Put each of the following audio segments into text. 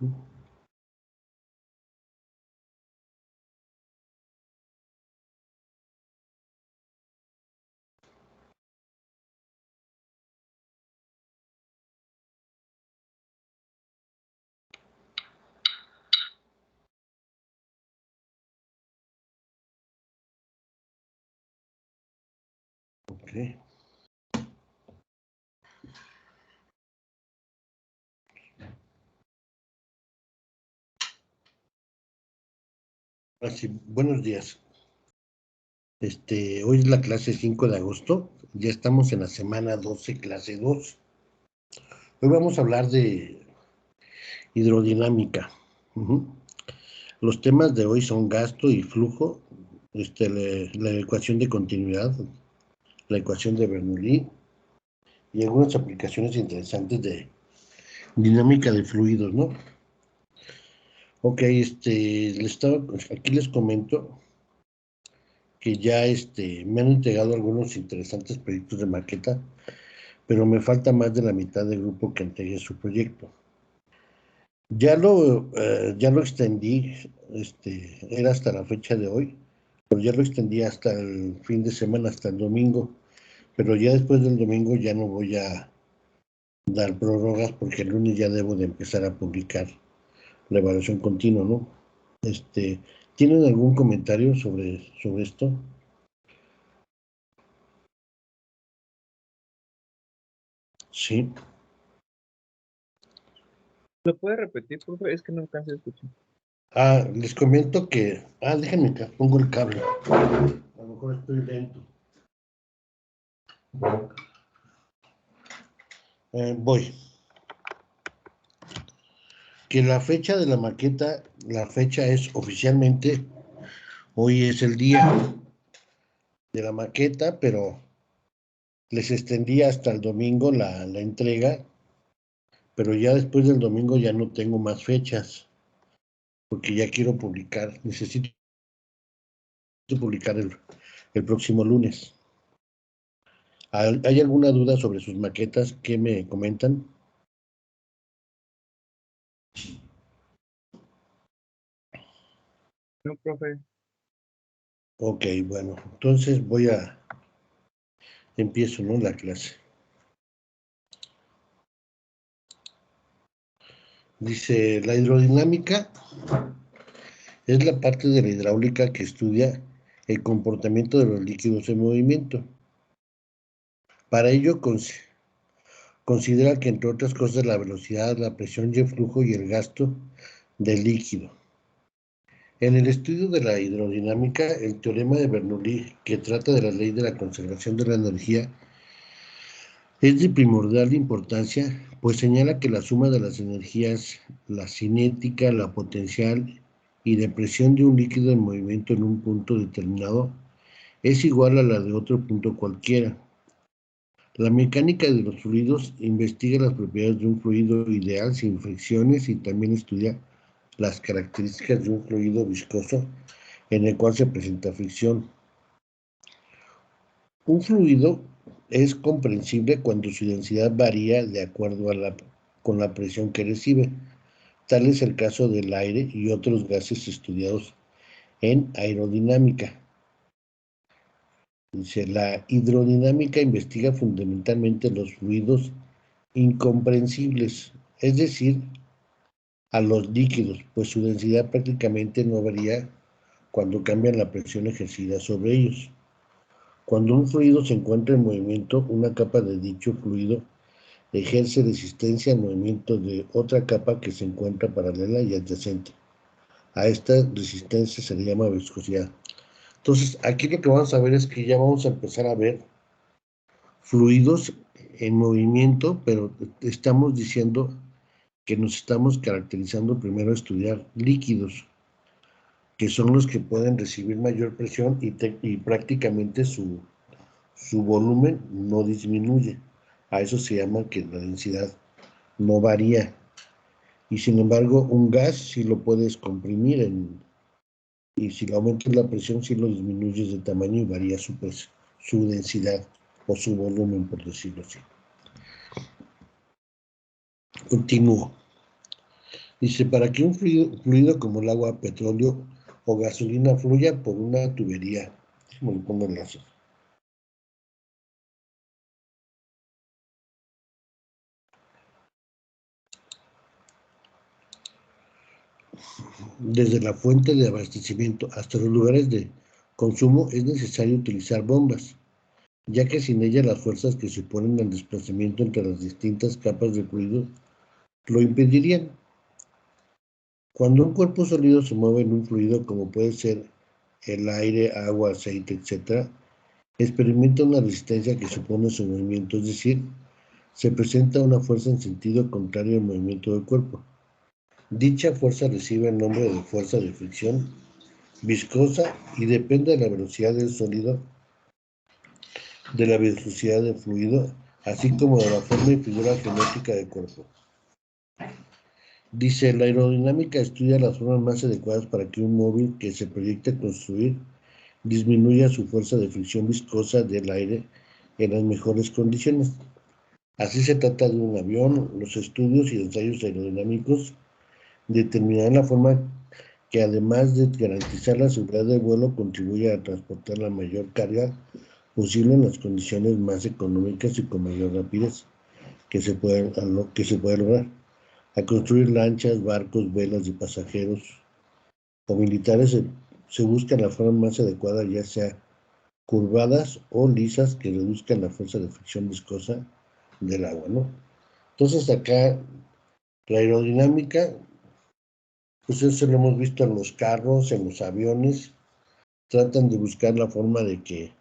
Ok. Así, buenos días. Hoy es la clase 5 de agosto. Ya estamos en la semana 12, clase 2. Hoy vamos a hablar de hidrodinámica. Los temas de hoy son gasto y flujo, la ecuación de continuidad, la ecuación de Bernoulli y algunas aplicaciones interesantes de dinámica de fluidos, ¿no? Ok, aquí les comento que ya me han entregado algunos interesantes proyectos de maqueta, pero me falta más de la mitad del grupo que entregue su proyecto. Ya lo extendí, era hasta la fecha de hoy, pero ya lo extendí hasta el fin de semana, hasta el domingo, pero ya después del domingo ya no voy a dar prórrogas porque el lunes ya debo de empezar a publicar la evaluación continua, ¿no? ¿Tienen algún comentario sobre esto? Sí. ¿Lo puede repetir, por favor? Es que no alcancé a escuchar. Les comento que... déjenme que pongo el cable. A lo mejor estoy lento. Voy. Que la fecha de la maqueta, la fecha es oficialmente, hoy es el día de la maqueta, pero les extendí hasta el domingo la entrega, pero ya después del domingo ya no tengo más fechas, porque ya quiero publicar, necesito publicar el próximo lunes. ¿Hay alguna duda sobre sus maquetas que me comentan? No, profe. Ok, bueno, entonces empiezo, ¿no? La clase. Dice, la hidrodinámica es la parte de la hidráulica que estudia el comportamiento de los líquidos en movimiento. Para ello considera que, entre otras cosas, la velocidad, la presión y el flujo y el gasto del líquido. En el estudio de la hidrodinámica, el teorema de Bernoulli, que trata de la ley de la conservación de la energía, es de primordial importancia, pues señala que la suma de las energías, la cinética, la potencial y de presión de un líquido en movimiento en un punto determinado es igual a la de otro punto cualquiera. La mecánica de los fluidos investiga las propiedades de un fluido ideal sin fricciones y también estudia las características de un fluido viscoso en el cual se presenta fricción. Un fluido es comprensible cuando su densidad varía de acuerdo con la presión que recibe. Tal es el caso del aire y otros gases estudiados en aerodinámica. Dice, la hidrodinámica investiga fundamentalmente los fluidos incomprensibles, es decir, a los líquidos, pues su densidad prácticamente no varía cuando cambian la presión ejercida sobre ellos. Cuando un fluido se encuentra en movimiento, una capa de dicho fluido ejerce resistencia al movimiento de otra capa que se encuentra paralela y adyacente. A esta resistencia se le llama viscosidad. Entonces, aquí lo que vamos a ver es que ya vamos a empezar a ver fluidos en movimiento, pero estamos diciendo que nos estamos caracterizando primero a estudiar líquidos, que son los que pueden recibir mayor presión y prácticamente su volumen no disminuye. A eso se llama que la densidad no varía. Y sin embargo, un gas sí lo puedes comprimir y si le aumentas la presión sí lo disminuyes de tamaño y varía su densidad o su volumen, por decirlo así. Continúo. Dice, para que un fluido como el agua, petróleo o gasolina fluya por una tubería. Me lo pongo en láser. Desde la fuente de abastecimiento hasta los lugares de consumo es necesario utilizar bombas, ya que sin ellas las fuerzas que suponen el desplazamiento entre las distintas capas de fluido lo impedirían. Cuando un cuerpo sólido se mueve en un fluido como puede ser el aire, agua, aceite, etc., experimenta una resistencia que supone su movimiento, es decir, se presenta una fuerza en sentido contrario al movimiento del cuerpo. Dicha fuerza recibe el nombre de fuerza de fricción viscosa y depende de la velocidad del sólido, de la viscosidad del fluido, así como de la forma y figura geométrica del cuerpo. Dice, la aerodinámica estudia las formas más adecuadas para que un móvil que se proyecte construir disminuya su fuerza de fricción viscosa del aire en las mejores condiciones. Así se trata de un avión. Los estudios y ensayos aerodinámicos determinarán la forma que, además de garantizar la seguridad del vuelo, contribuye a transportar la mayor carga posible en las condiciones más económicas y con mayor rapidez que se puede lograr. A construir lanchas, barcos, velas de pasajeros o militares se busca la forma más adecuada, ya sea curvadas o lisas, que reduzcan la fuerza de fricción viscosa del agua, ¿no? Entonces acá la aerodinámica, pues eso lo hemos visto en los carros, en los aviones, tratan de buscar la forma de que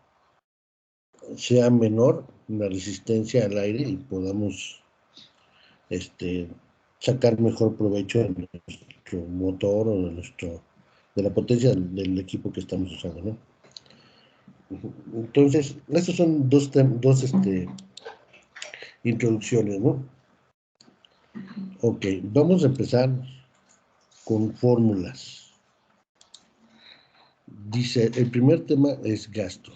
sea menor la resistencia al aire y podamos sacar mejor provecho de nuestro motor o de la potencia del equipo que estamos usando, ¿no? Entonces, estas son dos introducciones, ¿no? Ok, vamos a empezar con fórmulas. Dice, el primer tema es gasto.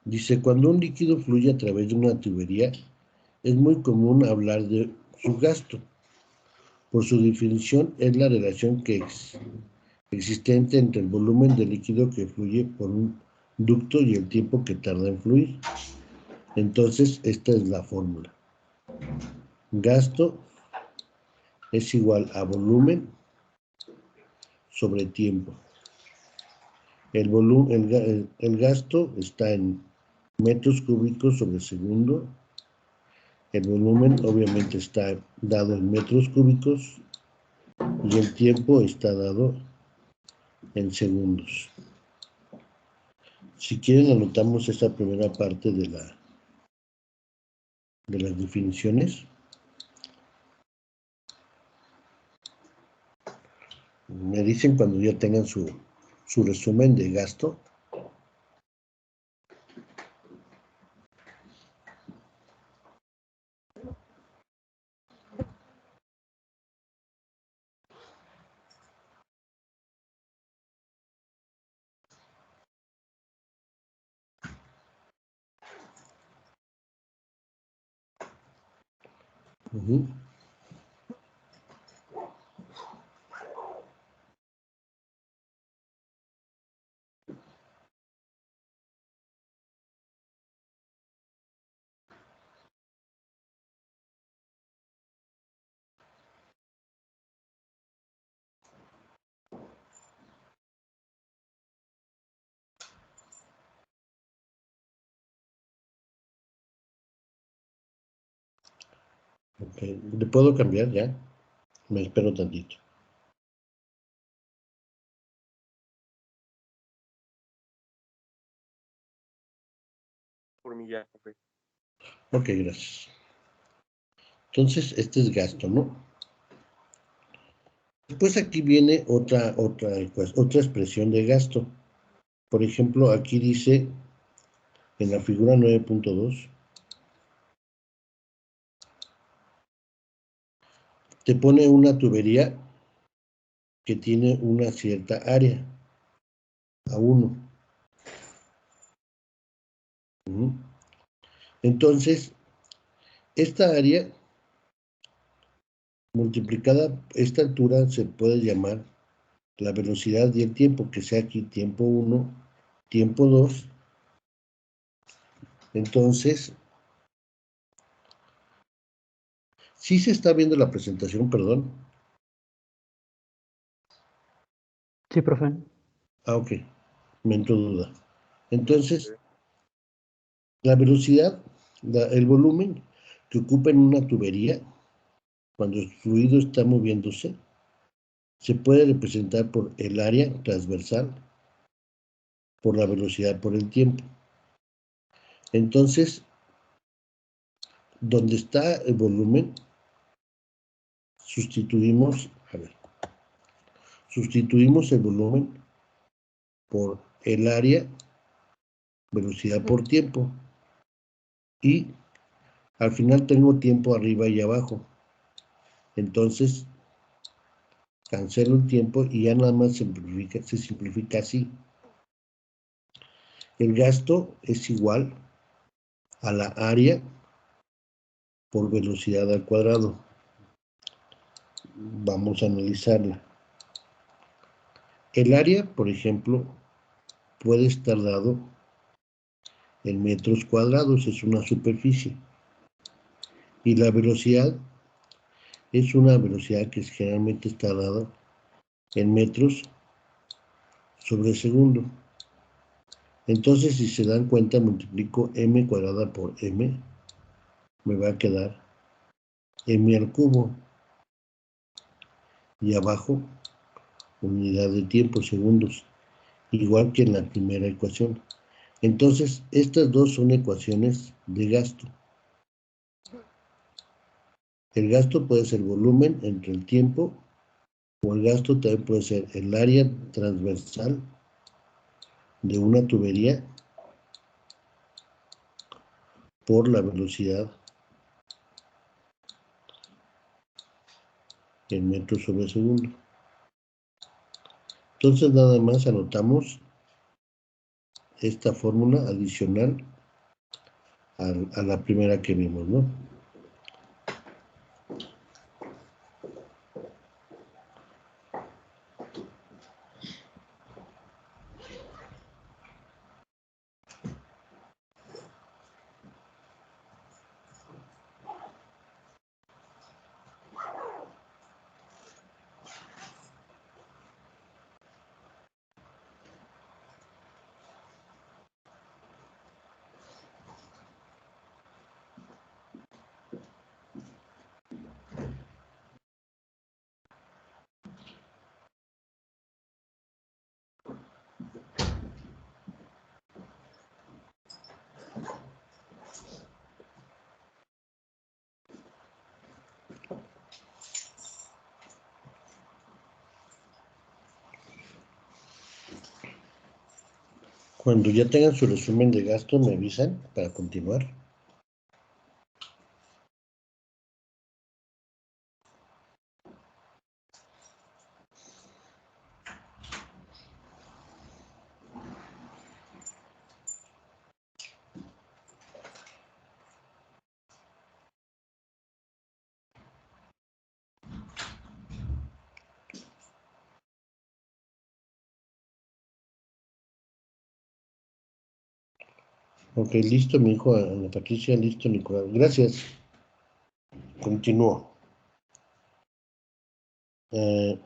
Dice, cuando un líquido fluye a través de una tubería, es muy común hablar de su gasto. Por su definición, es la relación existente entre el volumen de líquido que fluye por un ducto y el tiempo que tarda en fluir. Entonces, esta es la fórmula. Gasto es igual a volumen sobre tiempo. El gasto está en metros cúbicos sobre segundo. El volumen obviamente está dado en metros cúbicos y el tiempo está dado en segundos. Si quieren anotamos esta primera parte de las definiciones. Me dicen cuando ya tengan su resumen de gasto. Uh-huh. Okay. ¿Le puedo cambiar ya? Me espero tantito. Por mí ya, ok. Ok, gracias. Entonces, este es gasto, ¿no? Después aquí viene otra expresión de gasto. Por ejemplo, aquí dice en la figura 9.2, te pone una tubería que tiene una cierta área, A1. Entonces, esta área multiplicada esta altura se puede llamar la velocidad y el tiempo, que sea aquí tiempo 1, tiempo 2. Entonces, sí se está viendo la presentación, perdón. Sí, profe. Ok, me entró duda. Entonces, Sí. la velocidad, el volumen que ocupa en una tubería, cuando el fluido está moviéndose, se puede representar por el área transversal, por la velocidad, por el tiempo. Entonces, donde está el volumen, sustituimos el volumen por el área, velocidad por tiempo, y al final tengo tiempo arriba y abajo. Entonces, cancelo el tiempo y ya nada más se simplifica así. El gasto es igual a la área por velocidad al cuadrado. Vamos a analizarla. El área, por ejemplo, puede estar dado en metros cuadrados, es una superficie. Y la velocidad es una velocidad que generalmente está dada en metros sobre segundo. Entonces, si se dan cuenta, multiplico m cuadrada por m, me va a quedar m al cubo. Y abajo, unidad de tiempo, segundos, igual que en la primera ecuación. Entonces, estas dos son ecuaciones de gasto. El gasto puede ser volumen entre el tiempo, o el gasto también puede ser el área transversal de una tubería por la velocidad en metros sobre segundo. Entonces nada más anotamos esta fórmula adicional a la primera que vimos, ¿no? Cuando ya tengan su resumen de gasto, me avisan para continuar. Ok, listo, mi hijo Ana Patricia, listo, Nicolás. Gracias. Continúo. Hay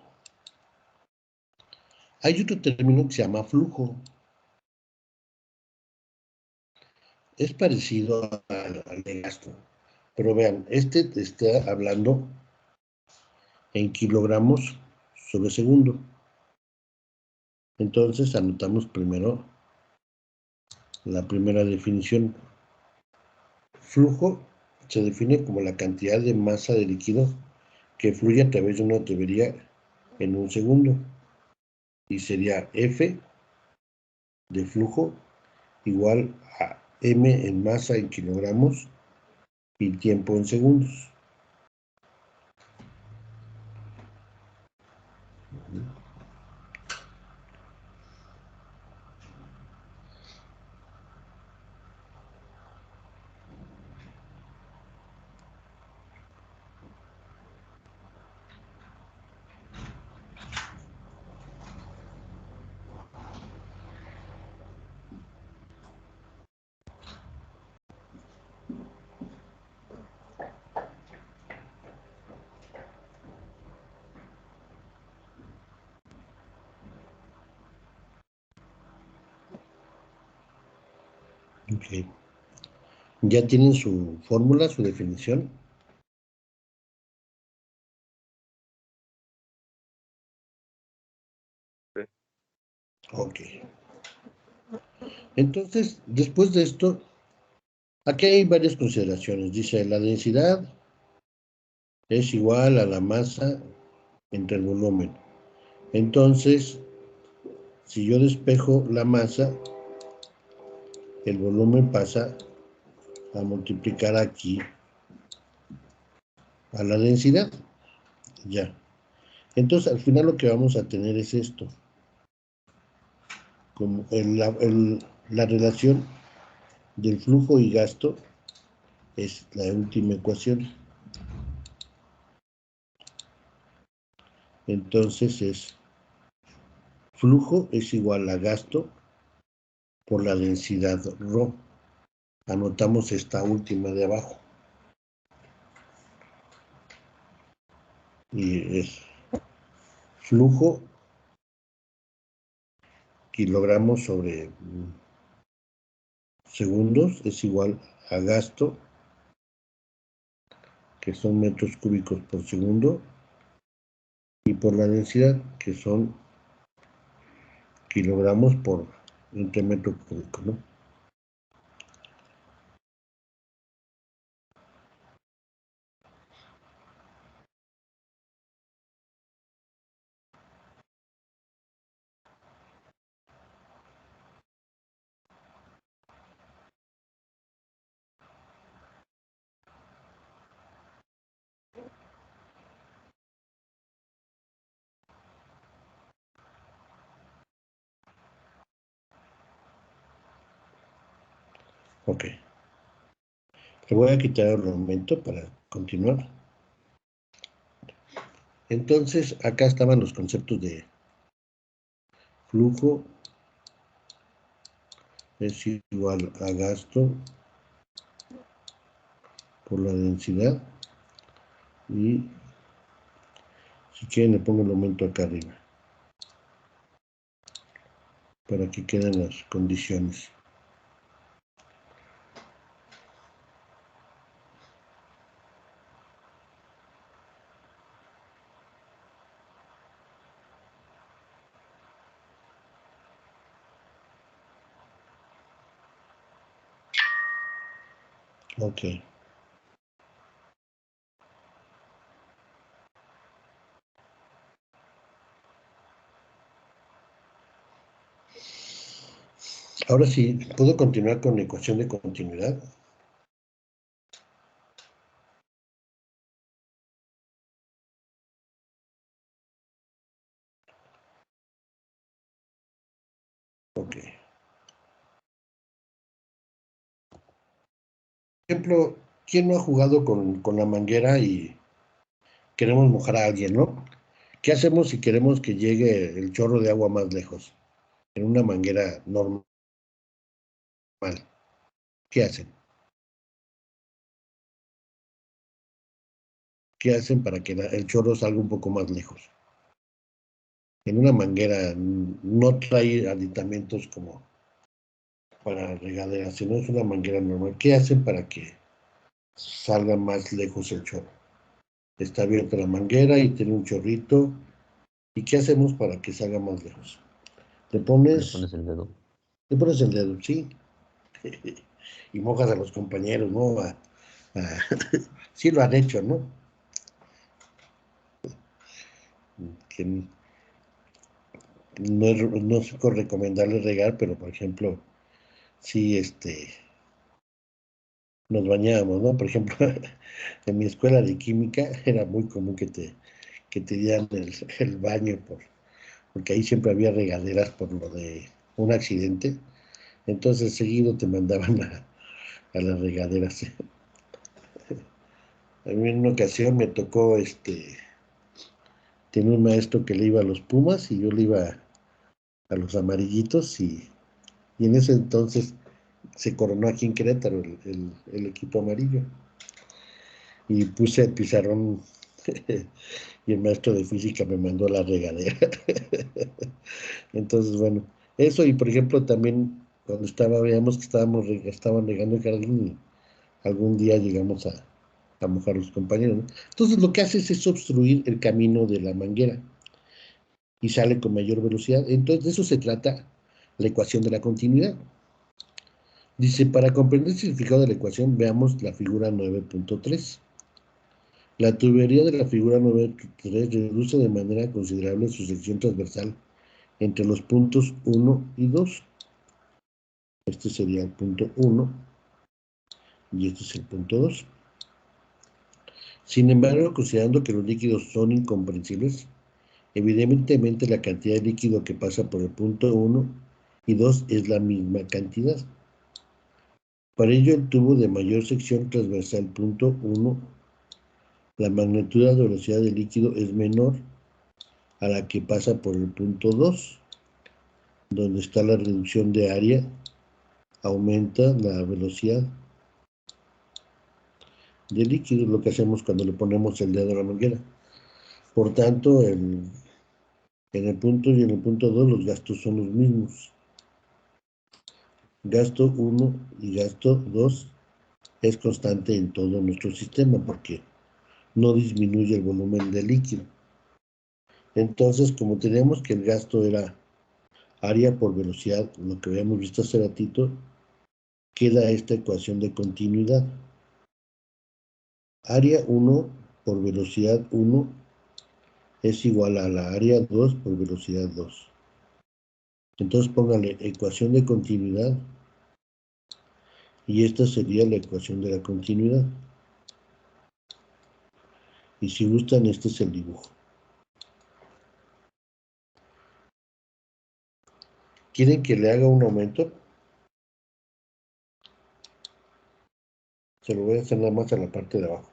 otro término que se llama flujo. Es parecido al de gasto. Pero vean, este te está hablando en kilogramos sobre segundo. Entonces anotamos primero la primera definición. Flujo se define como la cantidad de masa de líquido que fluye a través de una tubería en un segundo. Y sería F de flujo igual a M en masa en kilogramos y tiempo en segundos. Ok. ¿Ya tienen su fórmula, su definición? Sí. Ok. Entonces, después de esto, aquí hay varias consideraciones. Dice, la densidad es igual a la masa entre el volumen. Entonces, si yo despejo la masa, el volumen pasa a multiplicar aquí a la densidad. Ya. Entonces, al final lo que vamos a tener es esto. Como la relación del flujo y gasto es la última ecuación. Entonces es flujo es igual a gasto por la densidad ρ. Anotamos esta última de abajo. Y es flujo kilogramos sobre segundos es igual a gasto, que son metros cúbicos por segundo, y por la densidad, que son kilogramos por entre metro cúbico, ¿no? Ok. Le voy a quitar el aumento para continuar. Entonces, acá estaban los conceptos de flujo es igual a gasto por la densidad, y si quieren le pongo el aumento acá arriba para que queden las condiciones. Ok. Ahora sí, ¿puedo continuar con la ecuación de continuidad? Ok. Por ejemplo, ¿quién no ha jugado con la manguera y queremos mojar a alguien, ¿no? ¿Qué hacemos si queremos que llegue el chorro de agua más lejos? En una manguera normal. ¿Qué hacen? ¿Qué hacen para que el chorro salga un poco más lejos? En una manguera no trae aditamentos como para regadera, sino es una manguera normal. ¿Qué hacen para que salga más lejos el chorro? Está abierta la manguera y tiene un chorrito. ¿Y qué hacemos para que salga más lejos? Le Le pones pones el dedo. el dedo, sí, y mojas a los compañeros, ¿no? Sí lo han hecho, ¿no? Que no es recomendable regar, pero por ejemplo, sí, nos bañábamos, ¿no? Por ejemplo, en mi escuela de química era muy común que te dieran el baño, porque ahí siempre había regaderas por lo de un accidente. Entonces seguido te mandaban a las regaderas. A mí en una ocasión me tocó, tenía un maestro que le iba a los Pumas y yo le iba a los amarillitos, y en ese entonces se coronó aquí en Querétaro el equipo amarillo. Y puse el pizarrón y el maestro de física me mandó a la regadera. Entonces, bueno, eso, y por ejemplo también Cuando veíamos que estaban regando el jardín y algún día llegamos a mojar los compañeros, ¿no? Entonces lo que hace es obstruir el camino de la manguera y sale con mayor velocidad. Entonces de eso se trata la ecuación de la continuidad. Dice, para comprender el significado de la ecuación, veamos la figura 9.3. La tubería de la figura 9.3 reduce de manera considerable su sección transversal entre los puntos 1 y 2. Este sería el punto 1 y este es el punto 2. Sin embargo, considerando que los líquidos son incomprensibles, evidentemente la cantidad de líquido que pasa por el punto 1 y 2 es la misma cantidad. Para ello, el tubo de mayor sección transversal punto 1, la magnitud de velocidad del líquido es menor a la que pasa por el punto 2, donde está la reducción de área, aumenta la velocidad del líquido, lo que hacemos cuando le ponemos el dedo a la manguera. Por tanto, en el punto y en el punto 2 los gastos son los mismos. Gasto 1 y gasto 2 es constante en todo nuestro sistema porque no disminuye el volumen del líquido. Entonces, como tenemos que el gasto era área por velocidad, lo que habíamos visto hace ratito, queda esta ecuación de continuidad. Área 1 por velocidad 1 es igual a la área 2 por velocidad 2. Entonces póngale ecuación de continuidad y esta sería la ecuación de la continuidad. Y si gustan, este es el dibujo. ¿Quieren que le haga un aumento? Se lo voy a hacer nada más a la parte de abajo.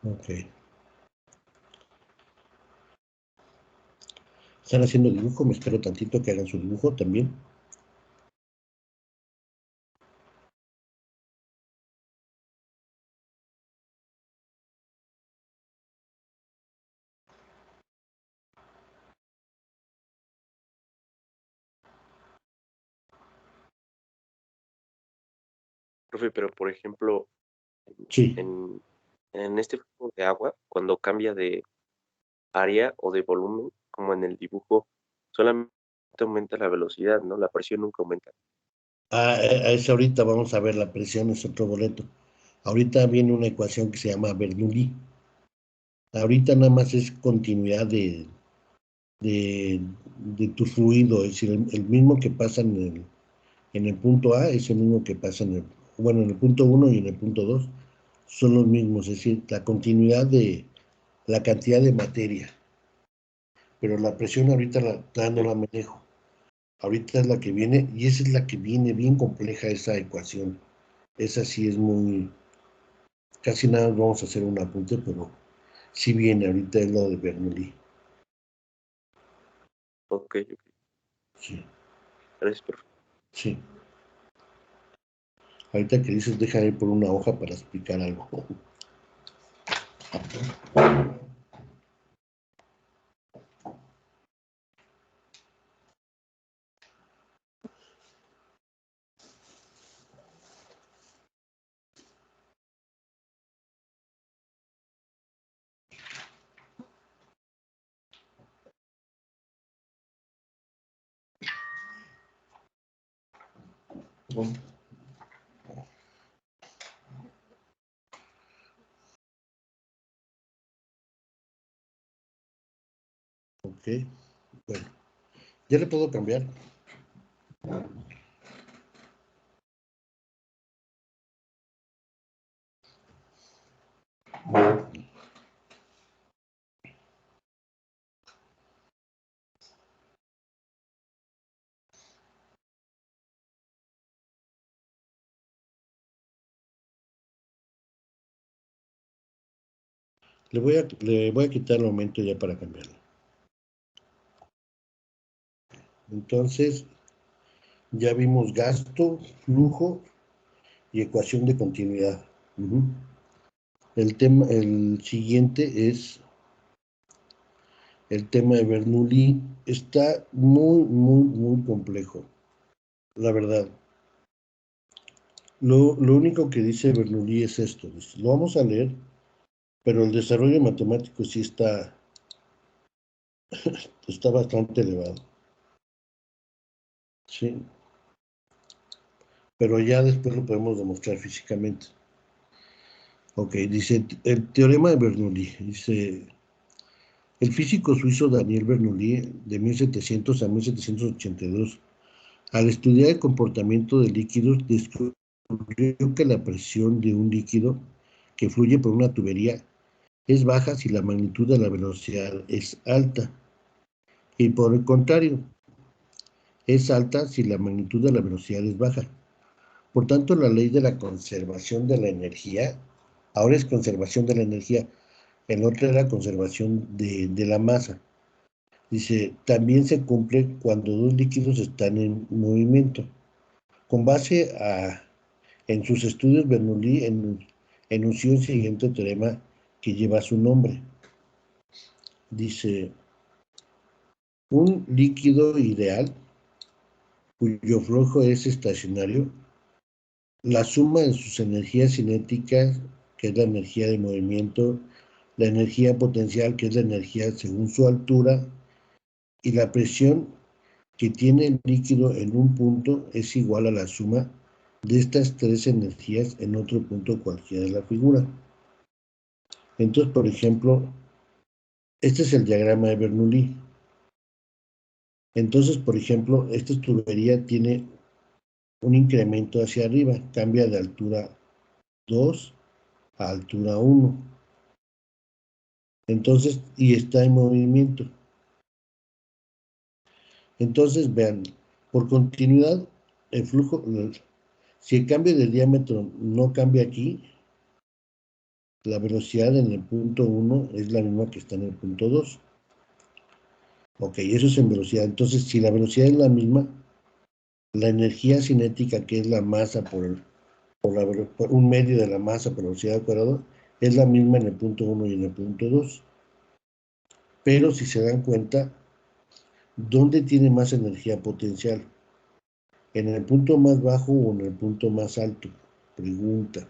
Ok. Están haciendo dibujo, me espero tantito que hagan su dibujo también. Profe, pero por ejemplo, Sí. en este flujo de agua, cuando cambia de área o de volumen, como en el dibujo, solamente aumenta la velocidad, ¿no? La presión nunca aumenta. A eso ahorita vamos a ver, la presión es otro boleto. Ahorita viene una ecuación que se llama Bernoulli. Ahorita nada más es continuidad de tu fluido, es decir, el mismo que pasa en el punto A es el mismo que pasa en el punto 1 y en el punto 2 son los mismos, es decir, la continuidad de la cantidad de materia. Pero la presión ahorita no la manejo. Ahorita es la que viene, y esa es la que viene bien compleja esa ecuación. Esa sí es muy, casi nada vamos a hacer un apunte, pero sí viene, ahorita es lo de Bernoulli. Ok, ok. Sí, Gracias, profe. sí. Ahorita que dices, déjame ir por una hoja para explicar algo. Ok, bueno, ya le puedo cambiar. Le voy a quitar el aumento ya para cambiarlo. Entonces, ya vimos gasto, flujo y ecuación de continuidad. El siguiente es el tema de Bernoulli. Está muy complejo, la verdad. Lo único que dice Bernoulli es esto. Lo vamos a leer, pero el desarrollo matemático sí está bastante elevado. Sí. Pero ya después lo podemos demostrar físicamente. Ok, dice el teorema de Bernoulli. Dice, el físico suizo Daniel Bernoulli, de 1700 a 1782, al estudiar el comportamiento de líquidos, descubrió que la presión de un líquido que fluye por una tubería es baja si la magnitud de la velocidad es alta, y por el contrario, es alta si la magnitud de la velocidad es baja. Por tanto, la ley de la conservación de la energía, ahora es conservación de la energía, el otro era conservación de la masa. Dice, también se cumple cuando dos líquidos están en movimiento. Con base en sus estudios, Bernoulli enunció el siguiente teorema que lleva su nombre. Dice, un líquido ideal, cuyo flujo es estacionario, la suma de sus energías cinéticas, que es la energía de movimiento, la energía potencial, que es la energía según su altura, y la presión que tiene el líquido en un punto es igual a la suma de estas tres energías en otro punto cualquiera de la figura. Entonces, por ejemplo, este es el diagrama de Bernoulli. Entonces, por ejemplo, esta tubería tiene un incremento hacia arriba, cambia de altura 2 a altura 1. Entonces, y está en movimiento. Entonces, vean, por continuidad, el flujo, si el cambio de diámetro no cambia aquí, la velocidad en el punto 1 es la misma que está en el punto 2. Ok, eso es en velocidad. Entonces, si la velocidad es la misma, la energía cinética, que es la masa por un medio de la masa por la velocidad al cuadrado, es la misma en el punto 1 y en el punto 2. Pero si se dan cuenta, ¿dónde tiene más energía potencial? ¿En el punto más bajo o en el punto más alto? Pregunta.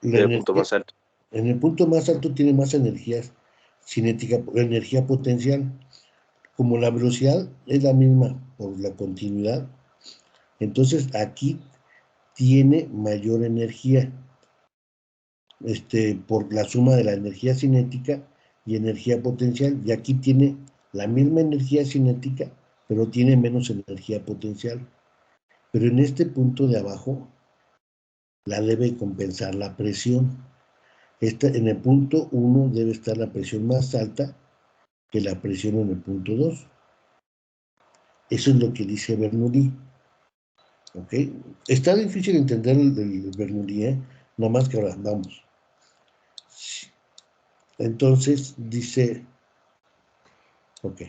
La En el punto energía, más alto. en el punto más alto tiene más energía cinética, energía potencial. Como la velocidad es la misma por la continuidad, entonces aquí tiene mayor energía, por la suma de la energía cinética y energía potencial, y aquí tiene la misma energía cinética, pero tiene menos energía potencial. Pero en este punto de abajo la debe compensar la presión. En el punto 1 debe estar la presión más alta que la presión en el punto 2. Eso es lo que dice Bernoulli. ¿Ok? Está difícil entender el Bernoulli, ¿eh? Nada más que ahora, vamos. Entonces dice, ok,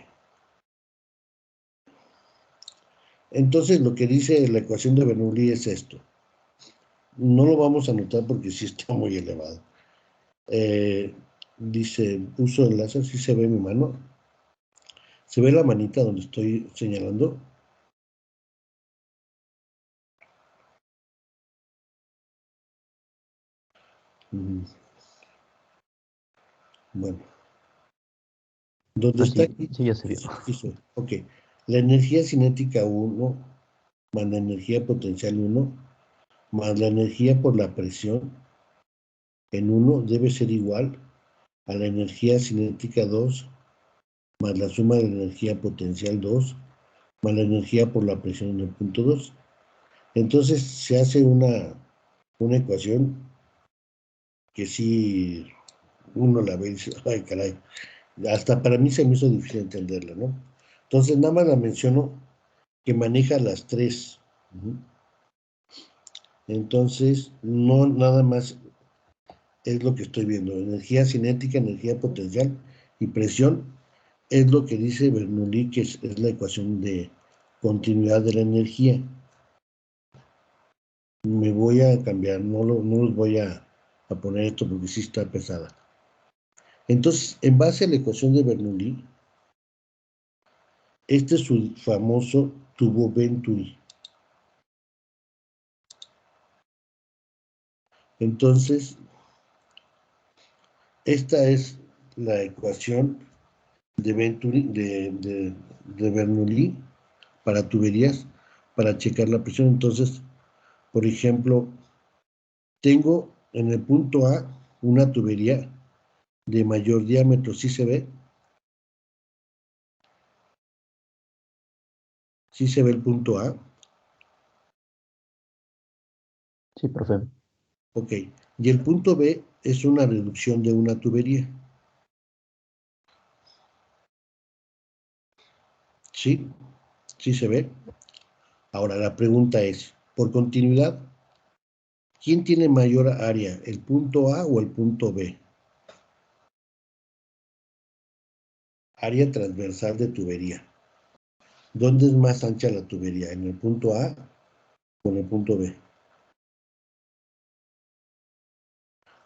Entonces, lo que dice la ecuación de Bernoulli es esto. No lo vamos a anotar porque sí está muy elevado. Dice, uso el láser, sí se ve mi mano. ¿Se ve la manita donde estoy señalando? Bueno. ¿Dónde está aquí? Sí, ya se vio. Ok. La energía cinética 1 más la energía potencial 1 más la energía por la presión en 1 debe ser igual a la energía cinética 2 más la suma de la energía potencial 2 más la energía por la presión en el punto 2. Entonces se hace una ecuación que sí uno la ve y dice, ay caray, hasta para mí se me hizo difícil entenderla, ¿no? Entonces nada más la menciono que maneja las tres. Entonces, no nada más es lo que estoy viendo. Energía cinética, energía potencial y presión es lo que dice Bernoulli, que es la ecuación de continuidad de la energía. Me voy a cambiar, no los voy a poner esto porque sí está pesada. Entonces, en base a la ecuación de Bernoulli, este es su famoso tubo Venturi. Entonces, esta es la ecuación de Venturi, de Bernoulli para tuberías, para checar la presión. Entonces, por ejemplo, tengo en el punto A una tubería de mayor diámetro, ¿sí se ve? ¿Sí se ve el punto A? Sí, profe. Ok. Y el punto B es una reducción de una tubería. ¿Sí? ¿Sí se ve? Ahora, la pregunta es, por continuidad, ¿quién tiene mayor área, el punto A o el punto B? Área transversal de tubería. ¿Dónde es más ancha la tubería? ¿En el punto A o en el punto B?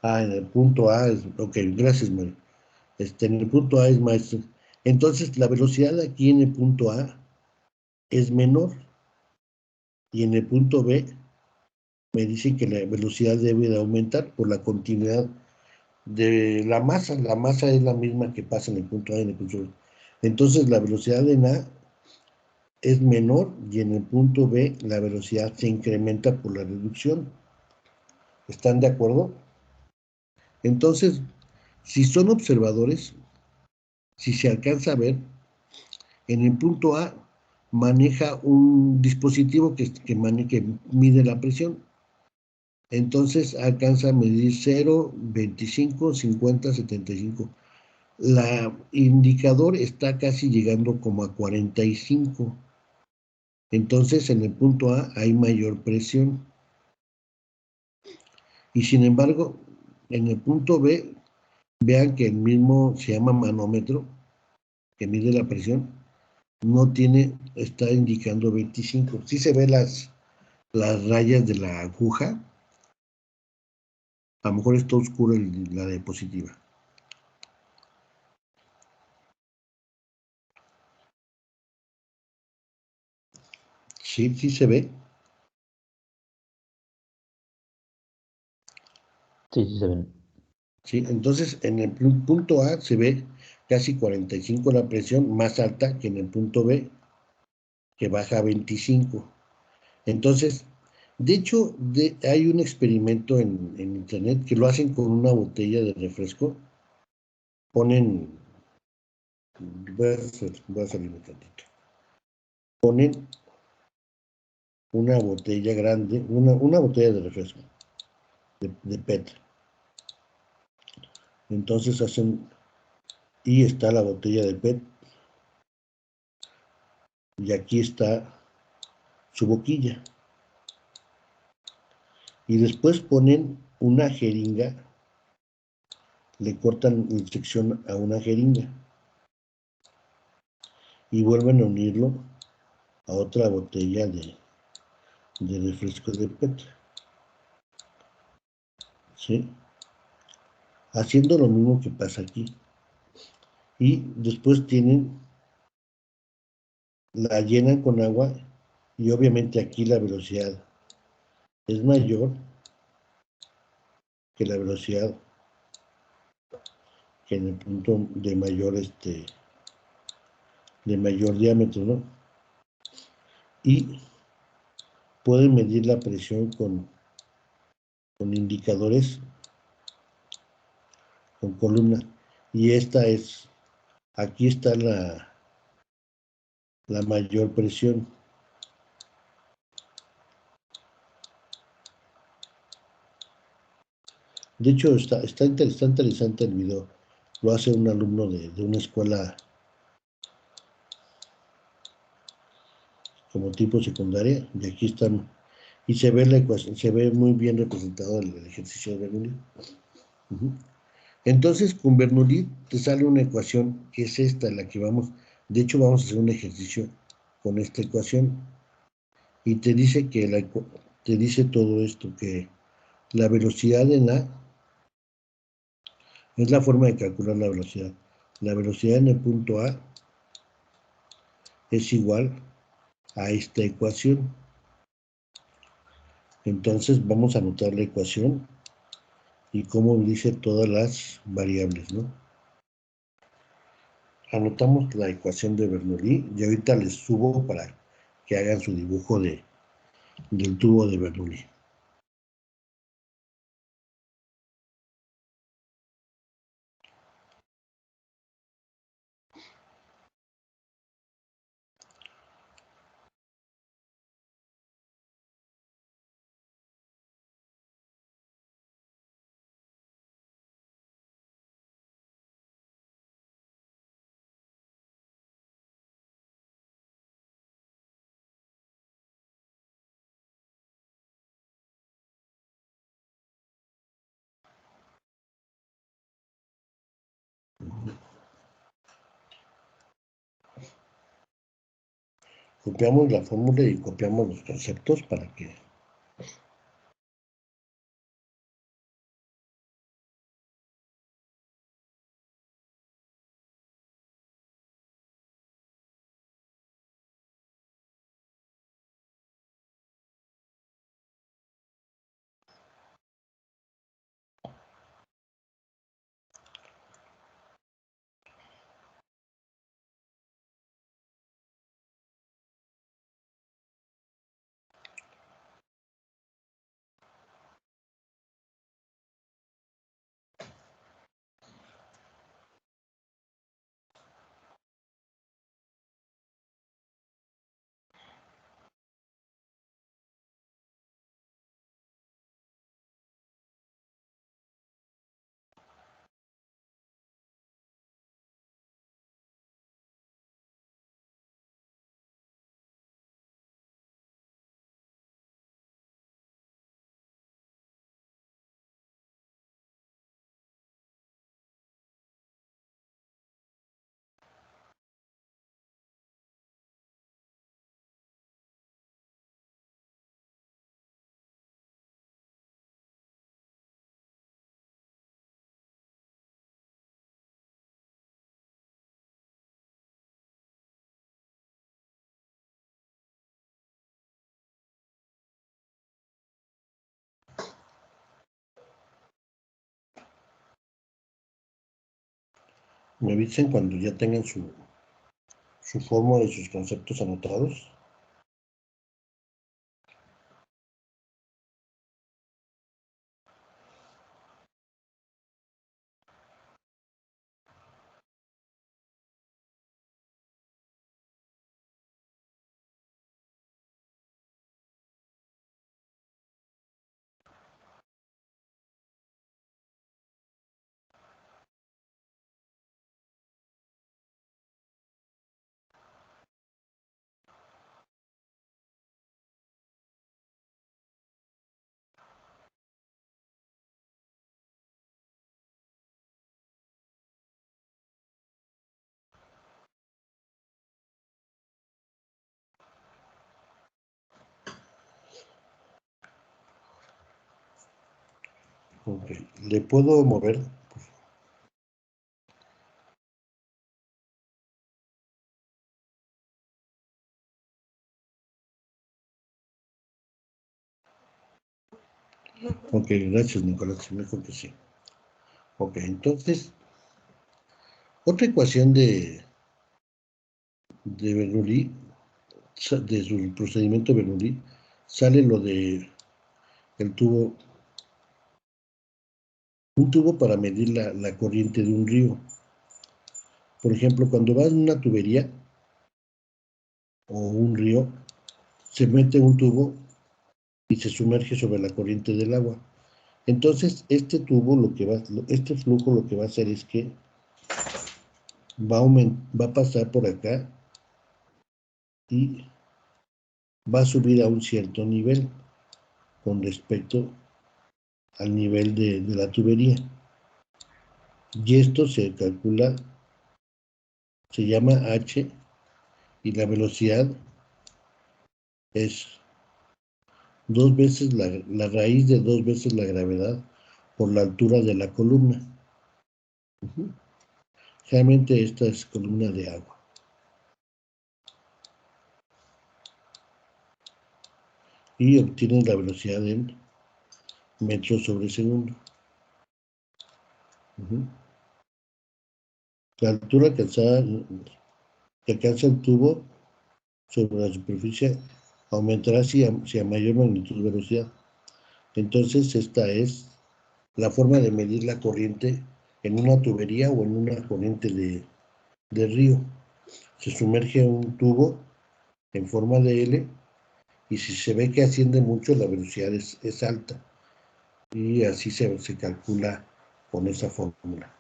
En el punto A es, ok, gracias, Mario. En el punto A es más. Entonces, la velocidad aquí en el punto A es menor y en el punto B me dice que la velocidad debe de aumentar por la continuidad de la masa. La masa es la misma que pasa en el punto A y en el punto B. Entonces, la velocidad en A es menor y en el punto B la velocidad se incrementa por la reducción. ¿Están de acuerdo? Entonces, si son observadores, si se alcanza a ver, en el punto A maneja un dispositivo que mide la presión. Entonces alcanza a medir 0, 25, 50, 75. La indicador está casi llegando como a 45. Entonces en el punto A hay mayor presión. Y sin embargo, en el punto B, vean que el mismo se llama manómetro, que mide la presión, no tiene, está indicando 25. Sí se ve las rayas de la aguja. A lo mejor está oscura la diapositiva. Sí, sí se ve. Sí, sí se ven. Sí, entonces en el punto A se ve casi 45 la presión, más alta que en el punto B, que baja a 25. Entonces, de hecho, hay un experimento en internet que lo hacen con una botella de refresco. Ponen, voy a salir un tantito. Ponen una botella grande, una botella de refresco, de PET. Entonces hacen, y está la botella de PET, y aquí está su boquilla. Y después ponen una jeringa, le cortan en sección a una jeringa y vuelven a unirlo a otra botella de refresco de PET. ¿Sí? Haciendo lo mismo que pasa aquí. Y después la llenan con agua y obviamente aquí la velocidad es mayor que la velocidad que en el punto de mayor diámetro, ¿no? Y pueden medir la presión con indicadores, con columna. Y aquí está la mayor presión. De hecho, está interesante el video. Lo hace un alumno de una escuela como tipo secundaria. Y aquí están. Y se ve la ecuación, se ve muy bien representado el ejercicio de Bernoulli. Entonces, con Bernoulli te sale una ecuación que es esta, la que vamos. De hecho, vamos a hacer un ejercicio con esta ecuación. Y te dice te dice todo esto, que la velocidad es la forma de calcular la velocidad. La velocidad en el punto A es igual a esta ecuación. Entonces vamos a anotar la ecuación y cómo dice todas las variables, ¿no? Anotamos la ecuación de Bernoulli y ahorita les subo para que hagan su dibujo del tubo de Bernoulli. Copiamos la fórmula y copiamos los conceptos para que me avisen cuando ya tengan su fórmula y sus conceptos anotados. Ok, ¿le puedo mover? Ok, gracias, Nicolás. Me dijo que sí. Ok, entonces, otra ecuación de Bernoulli, de su procedimiento Bernoulli, sale lo de el tubo, un tubo para medir la corriente de un río. Por ejemplo, cuando vas en una tubería o un río, se mete un tubo y se sumerge sobre la corriente del agua. Entonces, este tubo, este flujo lo que va a hacer es que va a pasar por acá y va a subir a un cierto nivel con respecto al nivel de la tubería. Y esto se calcula, se llama H, y la velocidad es dos veces la raíz de dos veces la gravedad por la altura de la columna. Realmente esta es columna de agua. Y obtienen la velocidad en metros sobre segundo. La altura que alcanza el tubo sobre la superficie aumentará si a mayor magnitud de velocidad. Entonces, esta es la forma de medir la corriente en una tubería o en una corriente de río. Se sumerge un tubo en forma de L y si se ve que asciende mucho, la velocidad es alta. Y así se calcula con esa fórmula.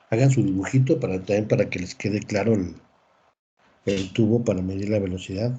Hagan su dibujito también para que les quede claro el tubo para medir la velocidad.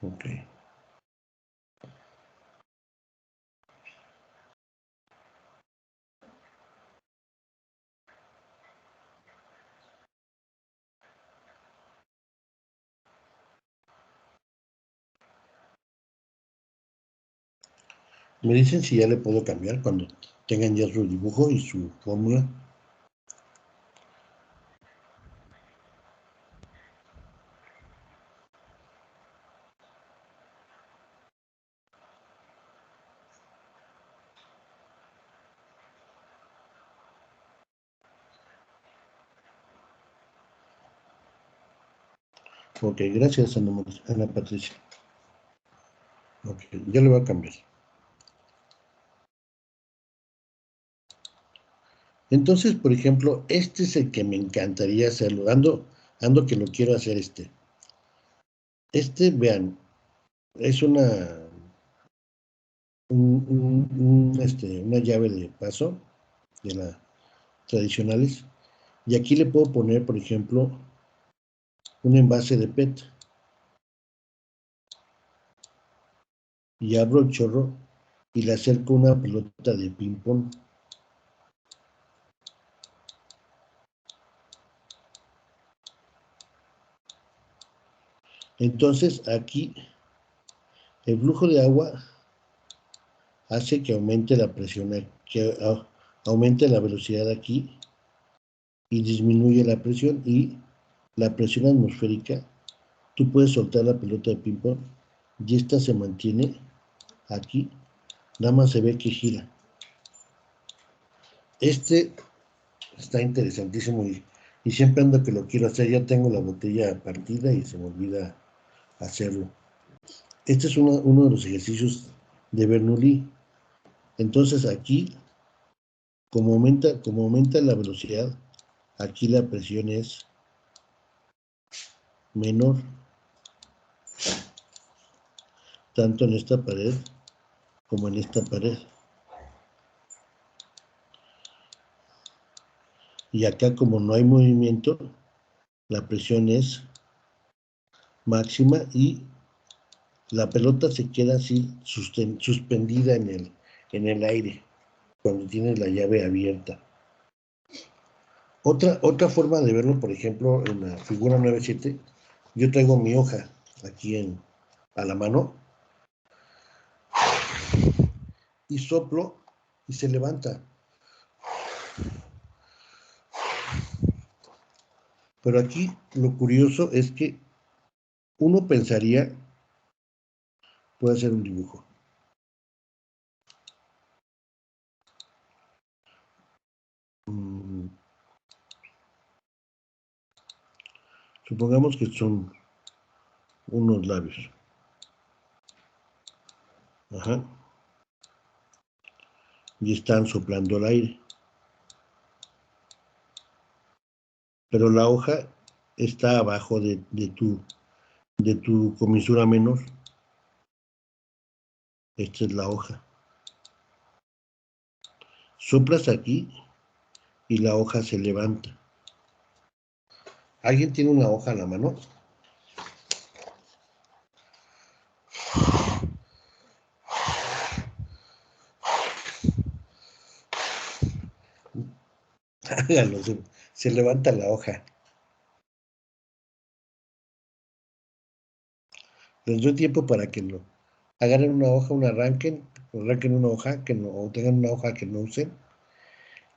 Ok. Me dicen si ya le puedo cambiar cuando tengan ya su dibujo y su fórmula. Ok, gracias, Ana Patricia. Ok, ya le voy a cambiar. Entonces, por ejemplo, este es el que me encantaría hacerlo. Ando que lo quiero hacer este. Vean, es una llave de paso de las tradicionales. Y aquí le puedo poner, por ejemplo, un envase de PET. y abro el chorro y le acerco una pelota de ping-pong. Entonces aquí el flujo de agua hace que aumente la presión, que aumente la velocidad aquí y disminuye la presión, y la presión atmosférica, tú puedes soltar la pelota de ping-pong y esta se mantiene aquí, nada más se ve que gira. Este está interesantísimo y siempre ando que lo quiero hacer. Ya tengo la botella partida y se me olvida hacerlo. Este es uno de los ejercicios de Bernoulli. Entonces aquí, como aumenta la velocidad, aquí la presión es menor, tanto en esta pared como en esta pared. Y acá, como no hay movimiento, la presión es máxima y la pelota se queda así suspendida en el aire cuando tienes la llave abierta. Otra forma de verlo, por ejemplo, en la figura 9.7, yo traigo mi hoja aquí a la mano y soplo y se levanta. Pero aquí lo curioso es que uno pensaría, puede hacer un dibujo. Supongamos que son unos labios. Ajá. Y están soplando el aire. Pero la hoja está abajo de tu comisura menor. Esta es la hoja. Soplas aquí y la hoja se levanta. ¿Alguien tiene una hoja en la mano? Hágalo, se levanta la hoja. Les doy tiempo para que lo agarren una hoja, arranquen una hoja o tengan una hoja que no usen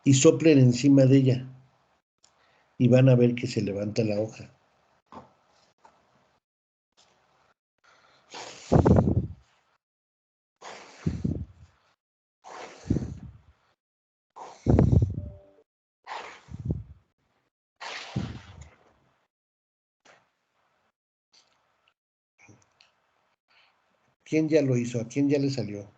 y soplen encima de ella y van a ver que se levanta la hoja. ¿Quién ya lo hizo? ¿A quién ya le salió?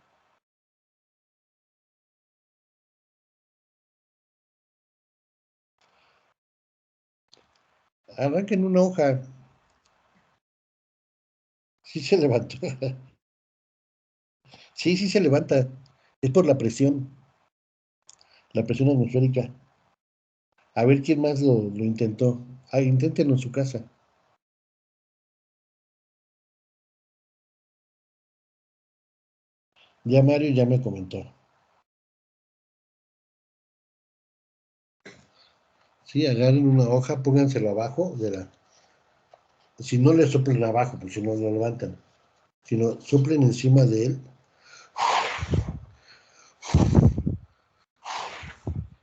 Arranquen una hoja. Sí se levantó. Sí se levanta. Es por la presión atmosférica. A ver quién más lo intentó. Inténtenlo en su casa. Ya Mario ya me comentó. Sí, agarren una hoja, pónganselo abajo Si no le soplen abajo, pues si no lo levantan. Sino soplen encima de él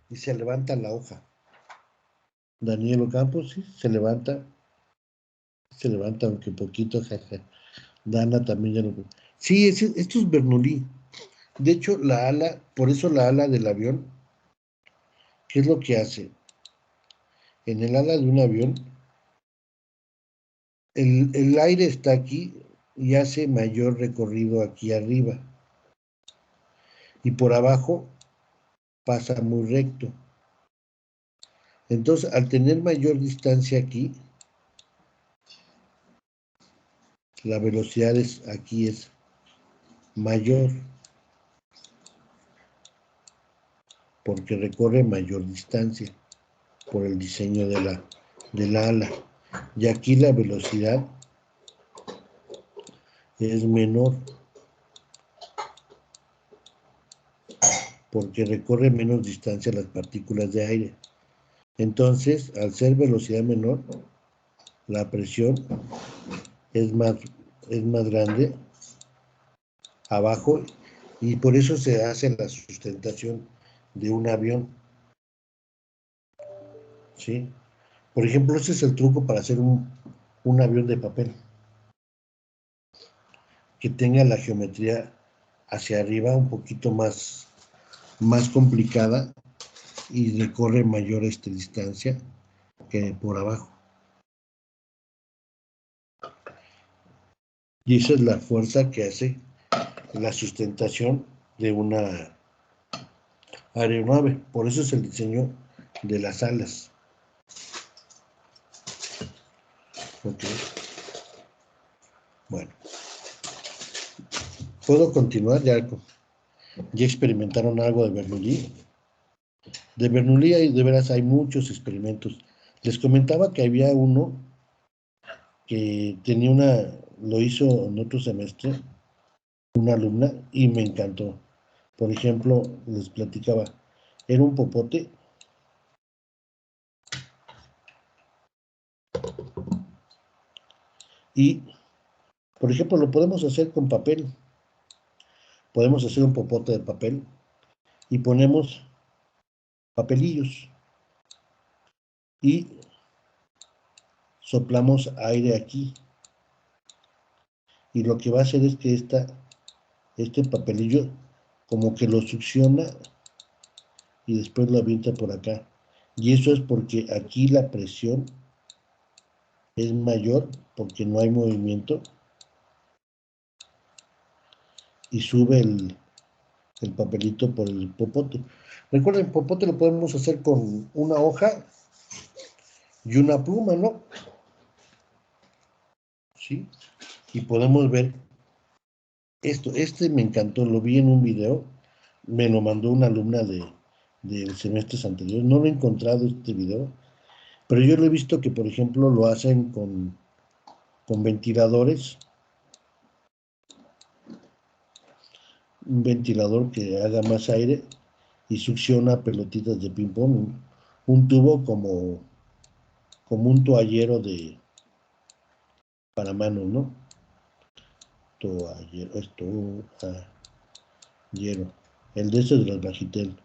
y se levanta la hoja. Daniel Ocampos, sí, se levanta aunque poquito, jaja. Dana también ya lo... Sí, esto es Bernoulli. De hecho, por eso la ala del avión, ¿qué es lo que hace? En el ala de un avión, el aire está aquí y hace mayor recorrido aquí arriba. Y por abajo pasa muy recto. Entonces, al tener mayor distancia aquí, la velocidad aquí es mayor, porque recorre mayor distancia por el diseño de la ala. Y aquí la velocidad es menor, porque recorre menos distancia las partículas de aire. Entonces, al ser velocidad menor, la presión es más grande abajo, y por eso se hace la sustentación de un avión, ¿sí? Por ejemplo, ese es el truco para hacer un avión de papel, que tenga la geometría hacia arriba un poquito más complicada y recorre mayor distancia que por abajo. Y esa es la fuerza que hace la sustentación de una aeronave. Por eso es el diseño de las alas. Ok. Bueno. ¿Puedo continuar? Ya experimentaron algo de Bernoulli. De Bernoulli de veras hay muchos experimentos. Les comentaba que había uno que lo hizo en otro semestre, una alumna, y me encantó. Por ejemplo, les platicaba, era un popote y, por ejemplo, lo podemos hacer con papel. Podemos hacer un popote de papel y ponemos papelillos y soplamos aire aquí. Y lo que va a hacer es que este papelillo como que lo succiona y después lo avienta por acá. Y eso es porque aquí la presión es mayor porque no hay movimiento y sube el papelito por el popote. Recuerden, el popote lo podemos hacer con una hoja y una pluma, ¿no? ¿Sí? Y podemos ver esto. Me encantó, lo vi en un video, me lo mandó una alumna de semestres anteriores. No lo he encontrado este video, pero yo lo he visto que, por ejemplo, lo hacen con ventiladores, un ventilador que haga más aire y succiona pelotitas de ping-pong, un tubo como un toallero para manos, ¿no? Toallero, el de esos de las Bajitel.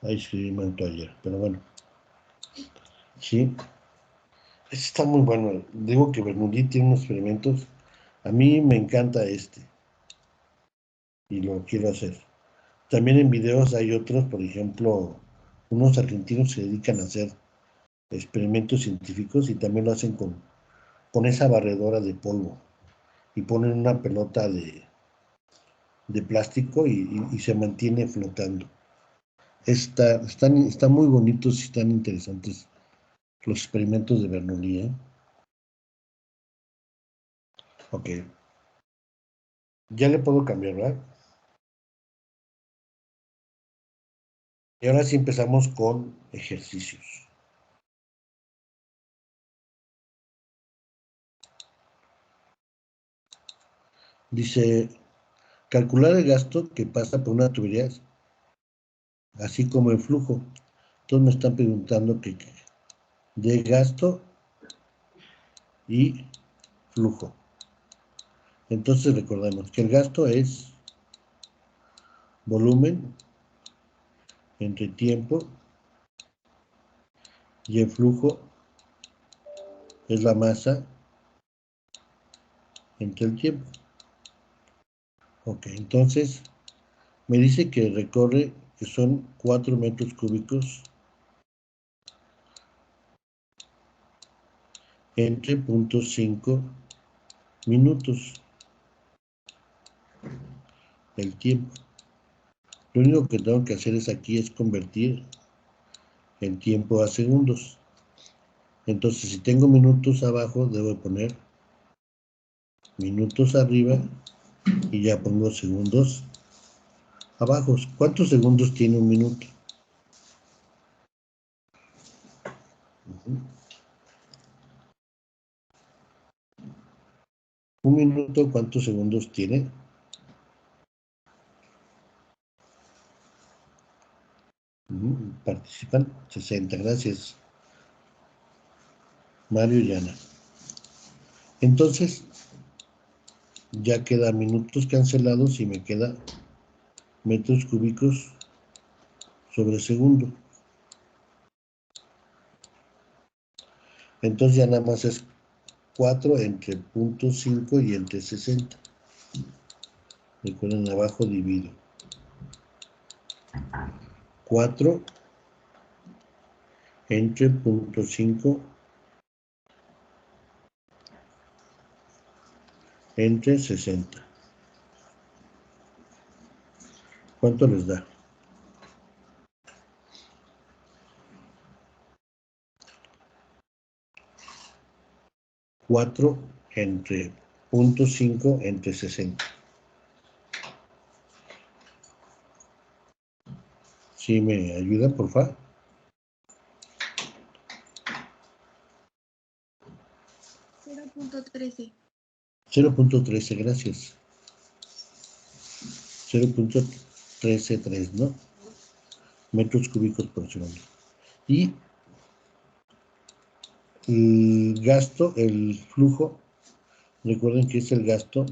Ahí escribí en toallero, pero bueno. Sí, está muy bueno. Digo que Bernoulli tiene unos experimentos. A mí me encanta y lo quiero hacer. También en videos hay otros, por ejemplo, unos argentinos se dedican a hacer experimentos científicos y también lo hacen con esa barredora de polvo y ponen una pelota de plástico y se mantiene flotando. Están muy bonitos y están interesantes los experimentos de Bernoulli, ¿eh? Ok. Ya le puedo cambiar, ¿verdad? Y ahora sí empezamos con ejercicios. Dice, calcular el gasto que pasa por una tubería, así como el flujo. Todos me están preguntando que de gasto y flujo. Entonces recordemos que el gasto es volumen entre tiempo y el flujo es la masa entre el tiempo. Ok, entonces me dice que recorre, que son 4 metros cúbicos entre 0.5 minutos el tiempo. Lo único que tengo que hacer aquí es convertir el tiempo a segundos. Entonces, si tengo minutos abajo, debo poner minutos arriba y ya pongo segundos abajo. ¿Cuántos segundos tiene un minuto? Un minuto, ¿cuántos segundos tiene? Participan 60, gracias. Mario y Ana. Entonces, ya queda minutos cancelados y me queda metros cúbicos sobre segundo. Entonces ya nada más es 4 entre 0.5 y entre 60. Recuerden, abajo divido. 4 entre 0.5 entre 60. ¿Cuánto les da? 4 entre 0.5 entre 60. ¿Sí me ayudan, por favor? 0.13. 0.13, gracias. 0.133, ¿no? Metros cúbicos por segundo. Y el gasto, el flujo, recuerden que es el gasto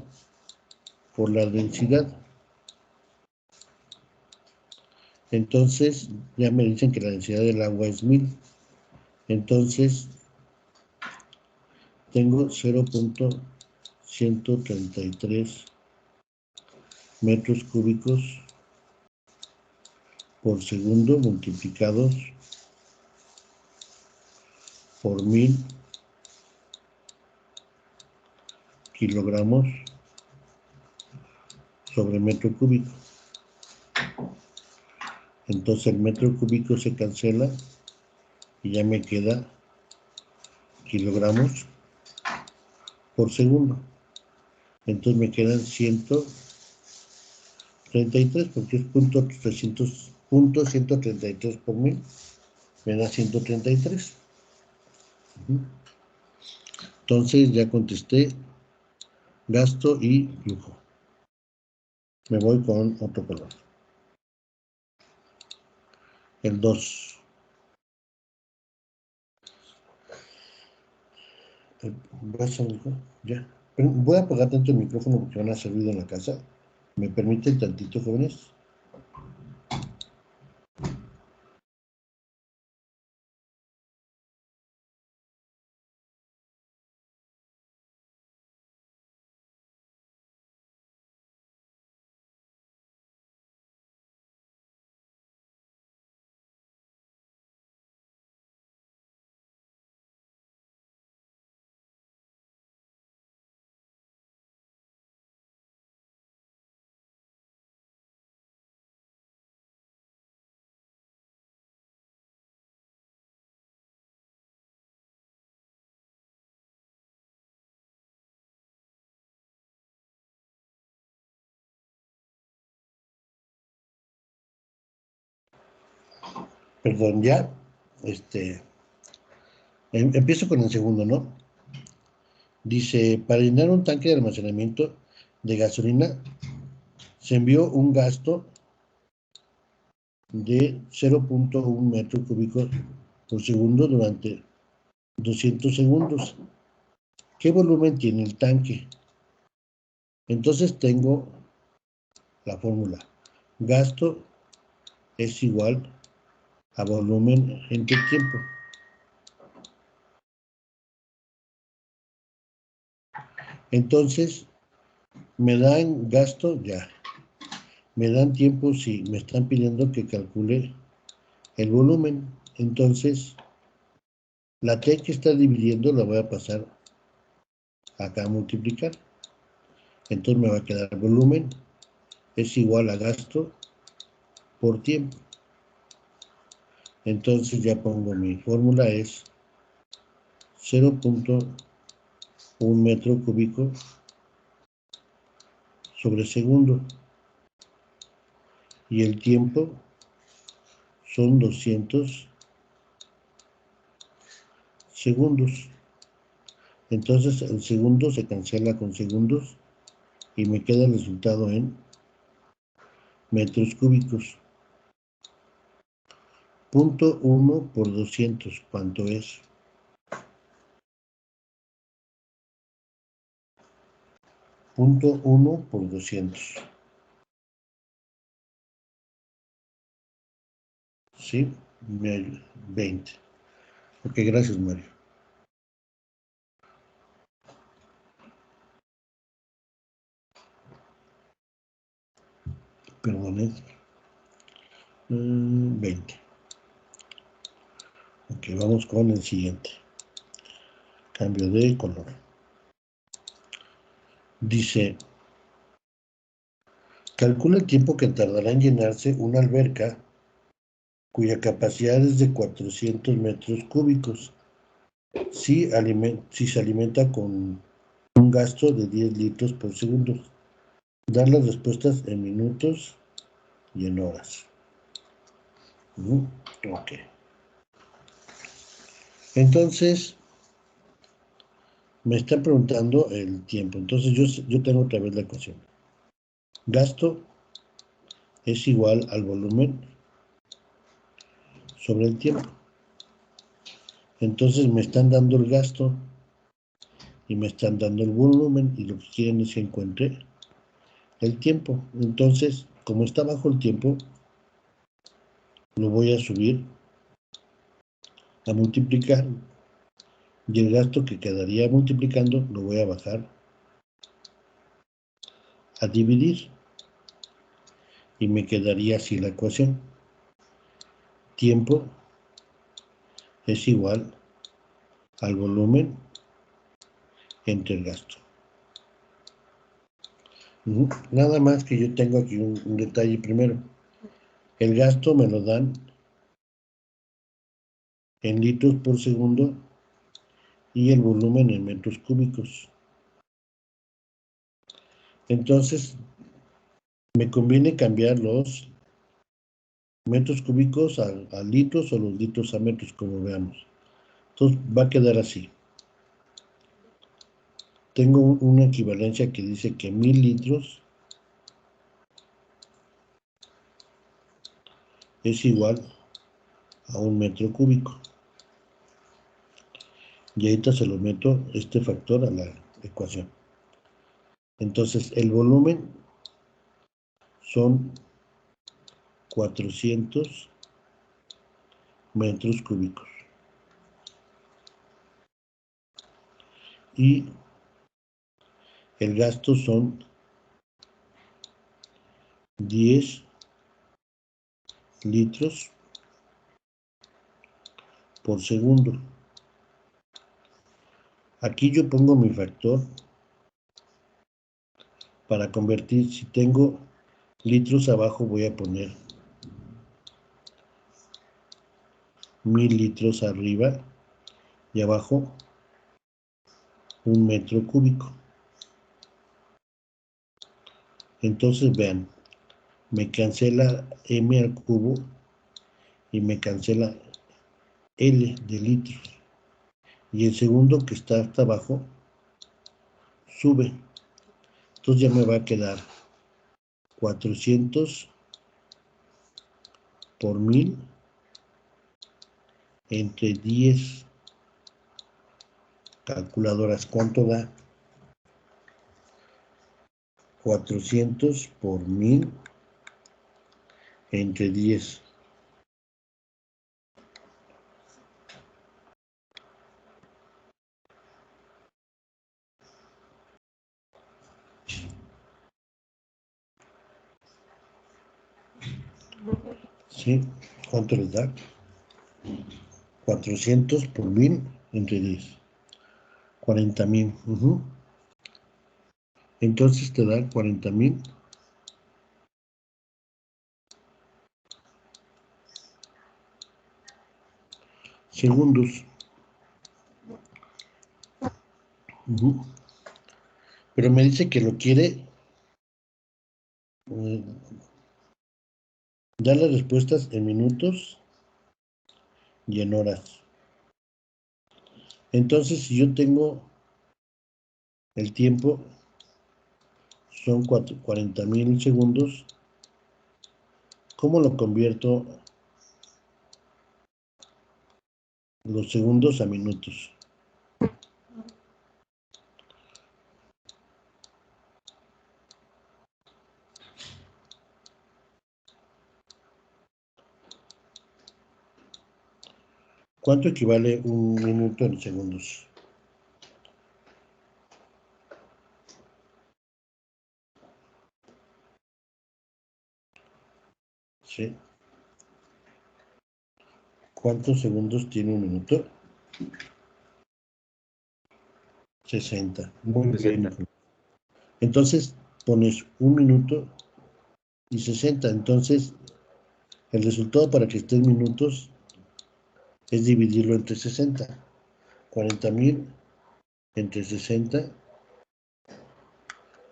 por la densidad. Entonces, ya me dicen que la densidad del agua es 1000. Entonces, tengo 0.133 metros cúbicos por segundo multiplicados por 1000 kilogramos sobre metro cúbico. Entonces el metro cúbico se cancela y ya me queda kilogramos por segundo. Entonces me quedan 133 porque es punto 133 por 1000. Me da 133. Entonces ya contesté gasto y flujo. Me voy con otro color. El 2. Ya. Voy a apagar tanto el micrófono porque van a hacer ruido en la casa. ¿Me permiten tantito, jóvenes? Perdón, ya. Empiezo con el segundo, ¿no? Dice, para llenar un tanque de almacenamiento de gasolina, se envió un gasto de 0.1 metro cúbico por segundo durante 200 segundos. ¿Qué volumen tiene el tanque? Entonces tengo la fórmula. Gasto es igual a volumen entre tiempo. Entonces, me dan gasto ya. Me dan tiempo si me están pidiendo que calcule el volumen. Entonces, la T que está dividiendo la voy a pasar acá a multiplicar. Entonces me va a quedar volumen es igual a gasto por tiempo. Entonces ya pongo mi fórmula es 0.1 metro cúbico sobre segundo. Y el tiempo son 200 segundos. Entonces el segundo se cancela con segundos y me queda el resultado en metros cúbicos. 0.1 por 200, ¿cuánto es? Punto 1 por 200. ¿Sí? 20. Ok, gracias, Mario. Perdón, 20. Ok, vamos con el siguiente. Cambio de color. Dice, calcula el tiempo que tardará en llenarse una alberca cuya capacidad es de 400 metros cúbicos si se alimenta con un gasto de 10 litros por segundo. Dar las respuestas en minutos y en horas. Ok. Entonces, me están preguntando el tiempo. Entonces, yo tengo otra vez la ecuación. Gasto es igual al volumen sobre el tiempo. Entonces, me están dando el gasto y me están dando el volumen y lo que quieren es que encuentre el tiempo. Entonces, como está bajo el tiempo, lo voy a subir a multiplicar y el gasto que quedaría multiplicando lo voy a bajar a dividir y me quedaría así la ecuación. Tiempo es igual al volumen entre el gasto. Nada más que yo tengo aquí un detalle primero. El gasto me lo dan en litros por segundo y el volumen en metros cúbicos. Entonces, me conviene cambiar los metros cúbicos a litros o los litros a metros, como veamos. Entonces, va a quedar así. Tengo una equivalencia que dice que 1000 litros es igual a un metro cúbico. Y ahorita se lo meto este factor a la ecuación. Entonces, el volumen son 400 metros cúbicos. Y el gasto son 10 litros por segundo. Aquí yo pongo mi factor para convertir. Si tengo litros abajo, voy a poner 1000 litros arriba y abajo un metro cúbico. Entonces vean, me cancela m al cubo y me cancela L de litros. Y el segundo que está hasta abajo sube. Entonces ya me va a quedar 400 por 1000 entre 10 calculadoras. ¿Cuánto da? 400 por 1000 entre 10. ¿Sí? ¿Cuánto les da? 400 por 1000 entre 10. 40,000. Entonces te da 40,000 segundos. Pero me dice que lo quiere dar las respuestas en minutos y en horas. Entonces, si yo tengo el tiempo, son 40,000 segundos, ¿cómo lo convierto los segundos a minutos. ¿Cuánto equivale un minuto en segundos? ¿Sí? ¿Cuántos segundos tiene un minuto? 60. Muy 60. bien. Entonces pones 1 minuto y 60. Entonces el resultado para que esté en minutos es dividirlo entre 60. 40,000 entre 60.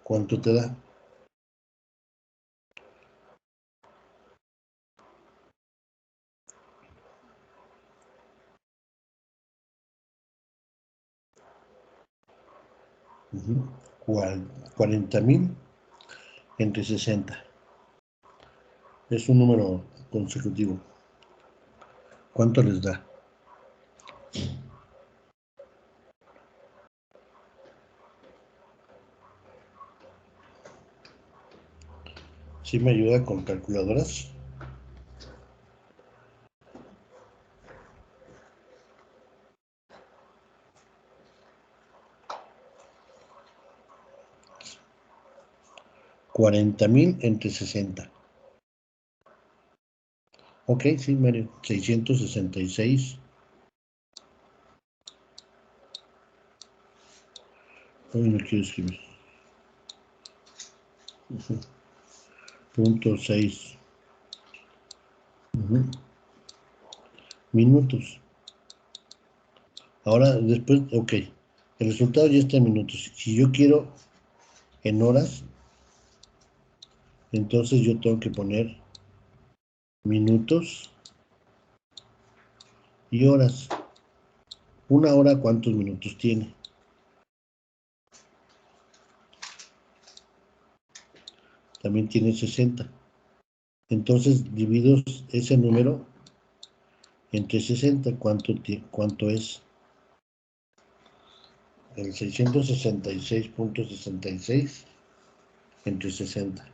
¿Cuánto te da? Uh-huh. 40,000 entre 60. Es un número consecutivo. ¿Cuánto les da? ¿Sí me ayuda con calculadoras? $40,000 entre 60. Ok, sí, Mario. 666. Hoy no quiero escribir. Punto 6. Minutos. Ahora, después, ok. El resultado ya está en minutos. Si yo quiero en horas, entonces yo tengo que poner minutos y horas. Una hora, ¿cuántos minutos tiene? También tiene 60. Entonces divido ese número entre 60. ¿Cuánto es? El 666.66 entre 60.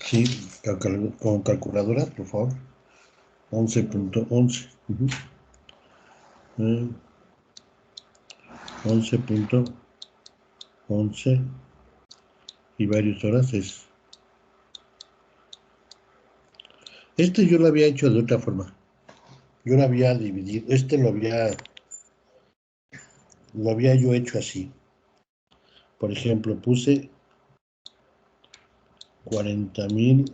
Sí, con calculadora, por favor. 11.11. 11.11 y varias horas es. Este yo lo había hecho de otra forma. Yo lo había dividido. Lo había yo hecho así. Por ejemplo, puse 40,000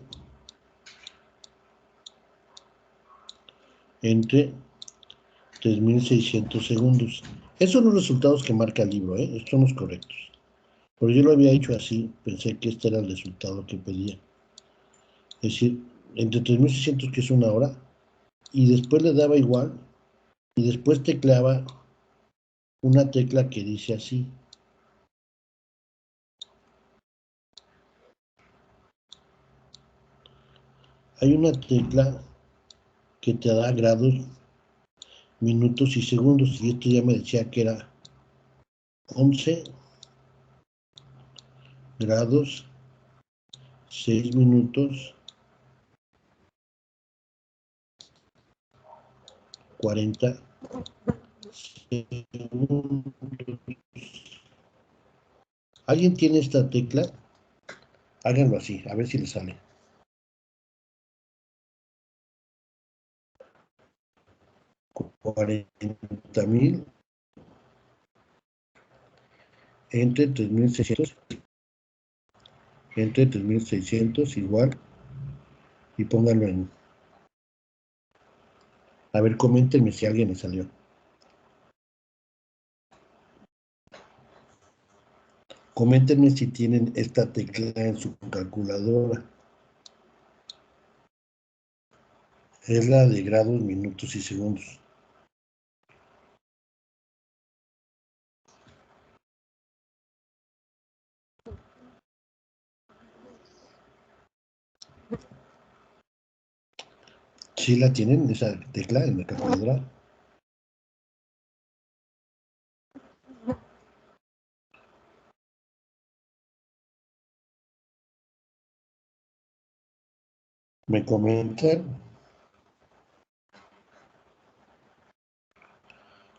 entre 3,600 segundos. Esos son los resultados que marca el libro, ¿eh? Estos son los correctos. Pero yo lo había hecho así, pensé que este era el resultado que pedía. Es decir, entre 3,600, que es una hora, y después le daba igual, y después tecleaba una tecla que dice así. Hay una tecla que te da grados, minutos y segundos, y esto ya me decía que era 11 grados, 6 minutos, 40 segundos. ¿Alguien tiene esta tecla? Háganlo así, a ver si le sale. 40,000 entre 3,600 igual, y pónganlo en. A ver, coméntenme si alguien le salió. Coméntenme si tienen esta tecla en su calculadora. Es la de grados, minutos y segundos. Sí la tienen, esa tecla en la calculadora. Me comentan.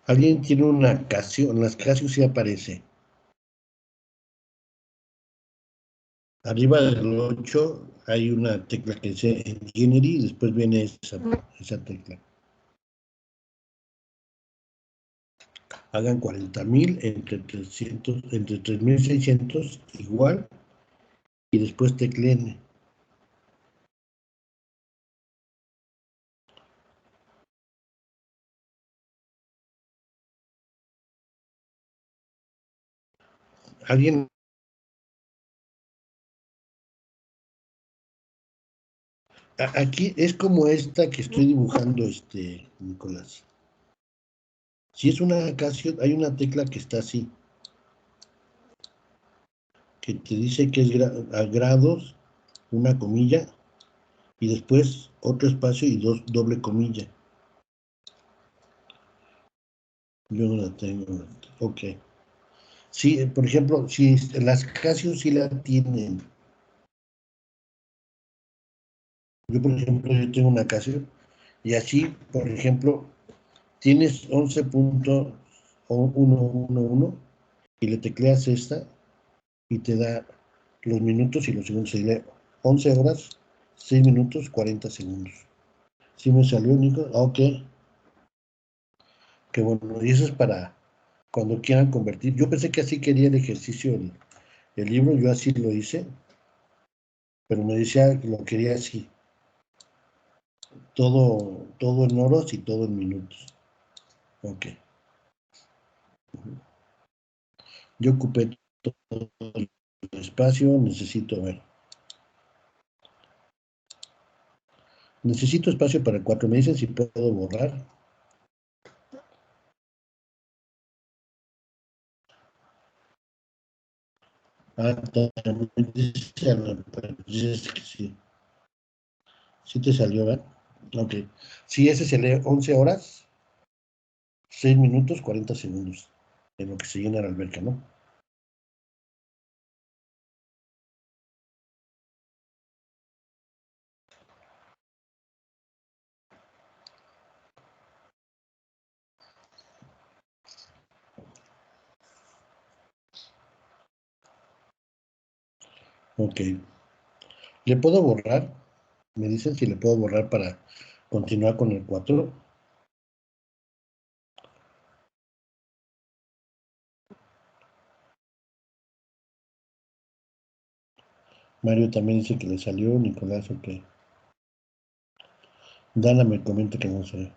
Alguien tiene una Casio, en las Casio sí aparece. Arriba del 8 hay una tecla que dice Engineering y después viene esa tecla. Hagan 40,000 entre 300, entre 3,600 igual y después tecleen. Alguien. Aquí es como esta que estoy dibujando, Nicolás. Si es una Casio, hay una tecla que está así, que te dice que es a grados, una comilla, y después otro espacio y doble comilla. Yo no la tengo. Ok. Sí, por ejemplo, si las Casio sí la tienen. Yo, por ejemplo, yo tengo una Casio y así, por ejemplo, tienes 11,111 y le tecleas esta y te da los minutos y los segundos. Y lee 11 horas, 6 minutos, 40 segundos. ¿Sí me salió, Nico? Ok. Qué bueno. Y eso es para cuando quieran convertir. Yo pensé que así quería el ejercicio, el libro, yo así lo hice, pero me decía que lo quería así. Todo en horas y todo en minutos. Ok. Yo ocupé todo el espacio, necesito ver. Necesito espacio para 4. Me dicen si puedo borrar. También dice que sí. Sí te salió, ¿verdad? Ok. Sí, ese se lee 11 horas, 6 minutos, 40 segundos. En lo que se llena la alberca, ¿no? Ok. ¿Le puedo borrar? Me dicen si le puedo borrar para continuar con el 4. Mario también dice que le salió. Nicolás, ok. Dana me comenta que no sé.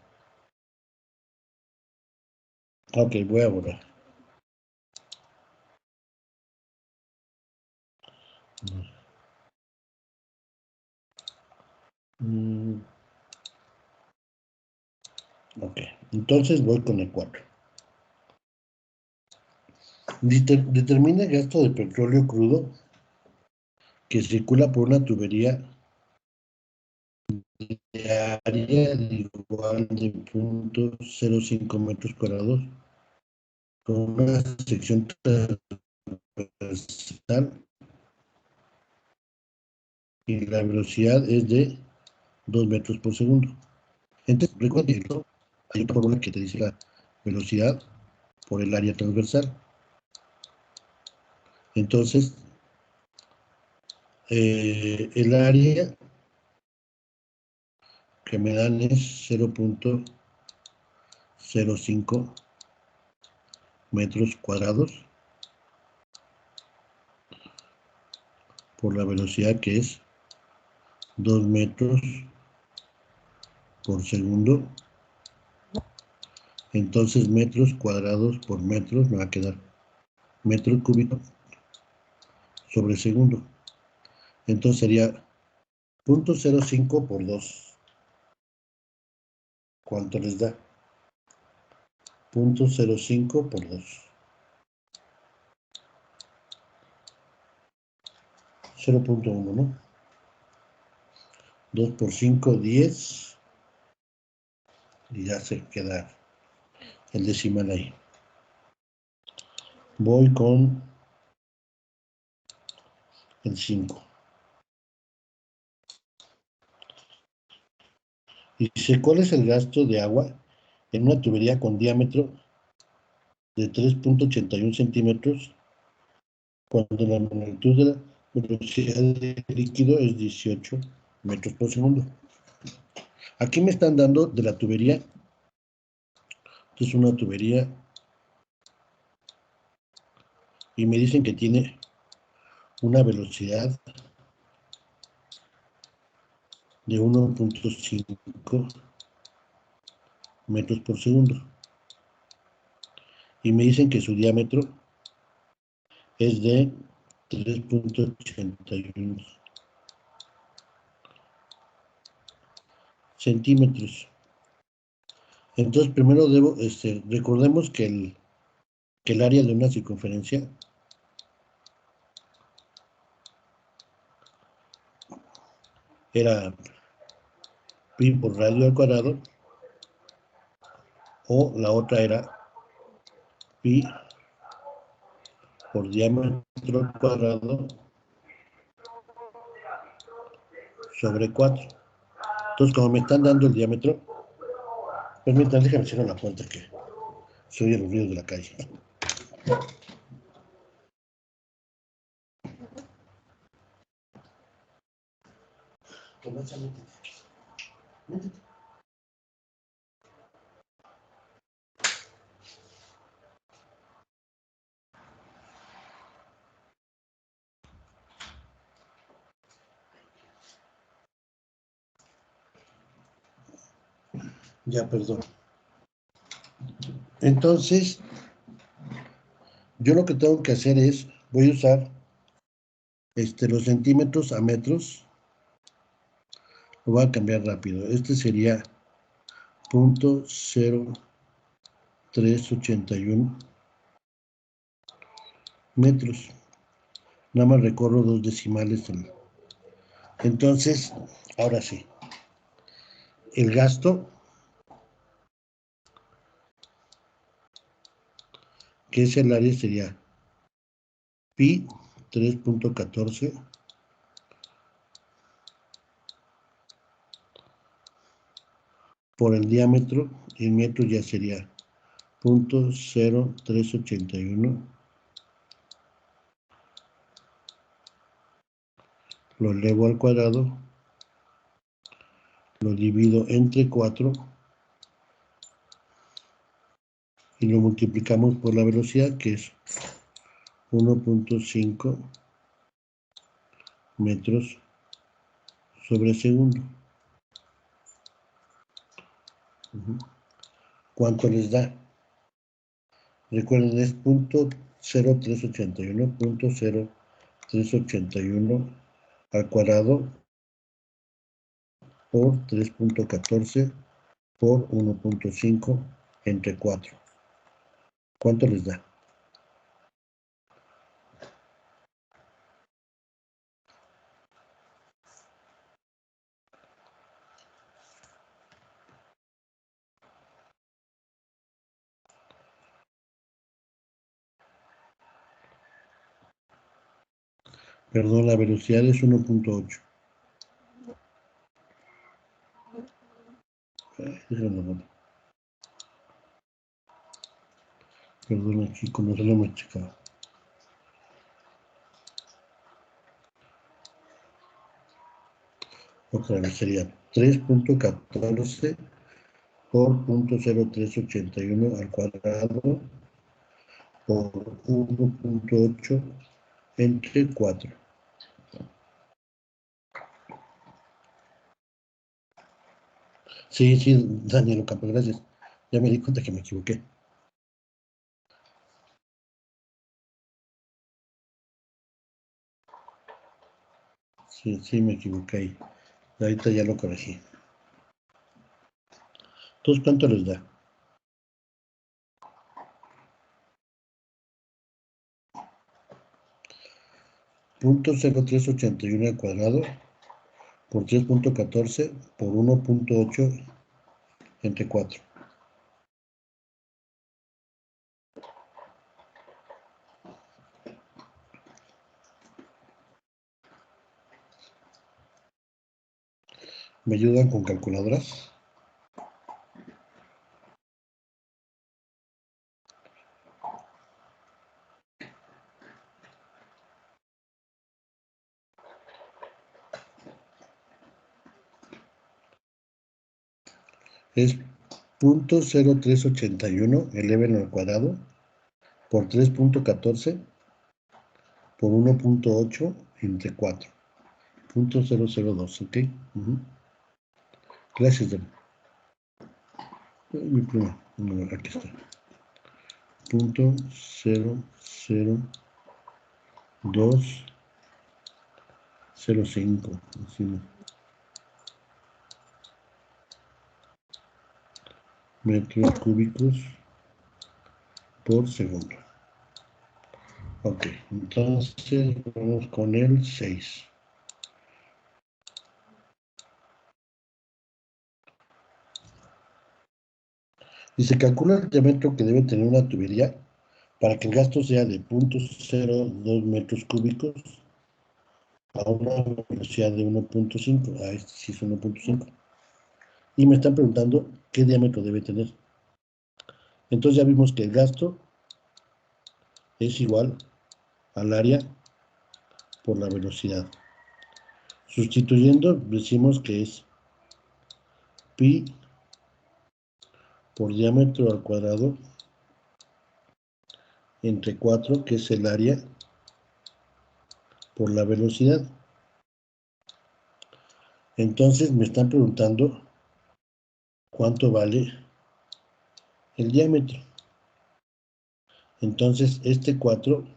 Ok, voy a borrar. Ok, entonces voy con el 4. Determina el gasto de petróleo crudo que circula por una tubería de área igual de 0.05 metros cuadrados con una sección transversal y la velocidad es de 2 metros por segundo. Entonces, recuerda que hay otra fórmula que te dice la velocidad por el área transversal. Entonces, el área que me dan es 0.05 metros cuadrados por la velocidad que es 2 metros por segundo. Entonces metros cuadrados por metros me va a quedar metro cúbico sobre segundo. Entonces sería 0.05 por 2. ¿Cuánto les da? 0.05 por 2. 0.1, ¿no? 2 por 5, 10. y ya se queda el decimal ahí. Voy con el 5. Dice, ¿cuál es el gasto de agua en una tubería con diámetro de 3.81 centímetros cuando la magnitud de la velocidad del líquido es 18 metros por segundo? Aquí me están dando de la tubería. Esta es una tubería y me dicen que tiene una velocidad de 1.5 metros por segundo. Y me dicen que su diámetro es de 3.81 centímetros. Entonces, primero recordemos que el área de una circunferencia era pi por radio al cuadrado, o la otra era pi por diámetro al cuadrado sobre 4. Entonces, como me están dando el diámetro, permítanme, déjame cerrar la puerta que se oye los ruidos de la calle. Ya, perdón. Entonces, yo lo que tengo que hacer es, voy a usar los centímetros a metros. Lo voy a cambiar rápido. Este sería 0.0381 metros. Nada más recorro 2 decimales. Entonces, ahora sí. El gasto, que es el área, sería pi 3.14 por el diámetro, y el metro ya sería 0.0381. Lo elevo al cuadrado, lo divido entre 4 y lo multiplicamos por la velocidad, que es 1.5 metros sobre segundo. ¿Cuánto les da? Recuerden, es 0.0381 al cuadrado por 3.14 por 1.5 entre 4. ¿Cuánto les da? Perdón, la velocidad es 1.8. Perdón, aquí como se lo hemos checado. Otra vez sería 3.14 por 0.0381 al cuadrado por 1.8 entre 4. Sí, Daniel Ocampo, gracias. Ya me di cuenta que me equivoqué. Sí, me equivoqué ahí. Ahorita ya lo corregí. Entonces, ¿cuánto les da? .0381 al cuadrado por 3.14 por 1.8 entre 4. ¿Me ayudan con calculadoras? Es 0.0381, eleven al cuadrado, por 3.14, por 1.8, entre 4. 0.002, ¿ok? Gracias, Dan. Mi pluma, aquí está. 0.00205, metros cúbicos por segundo. Ok, entonces vamos con el 6. Y se calcula el diámetro que debe tener una tubería para que el gasto sea de 0.02 metros cúbicos a una velocidad de 1.5. Este sí es 1.5. Y me están preguntando qué diámetro debe tener. Entonces ya vimos que el gasto es igual al área por la velocidad. Sustituyendo, decimos que es pi por diámetro al cuadrado entre 4, que es el área por la velocidad. Entonces me están preguntando cuánto vale el diámetro. Entonces este 4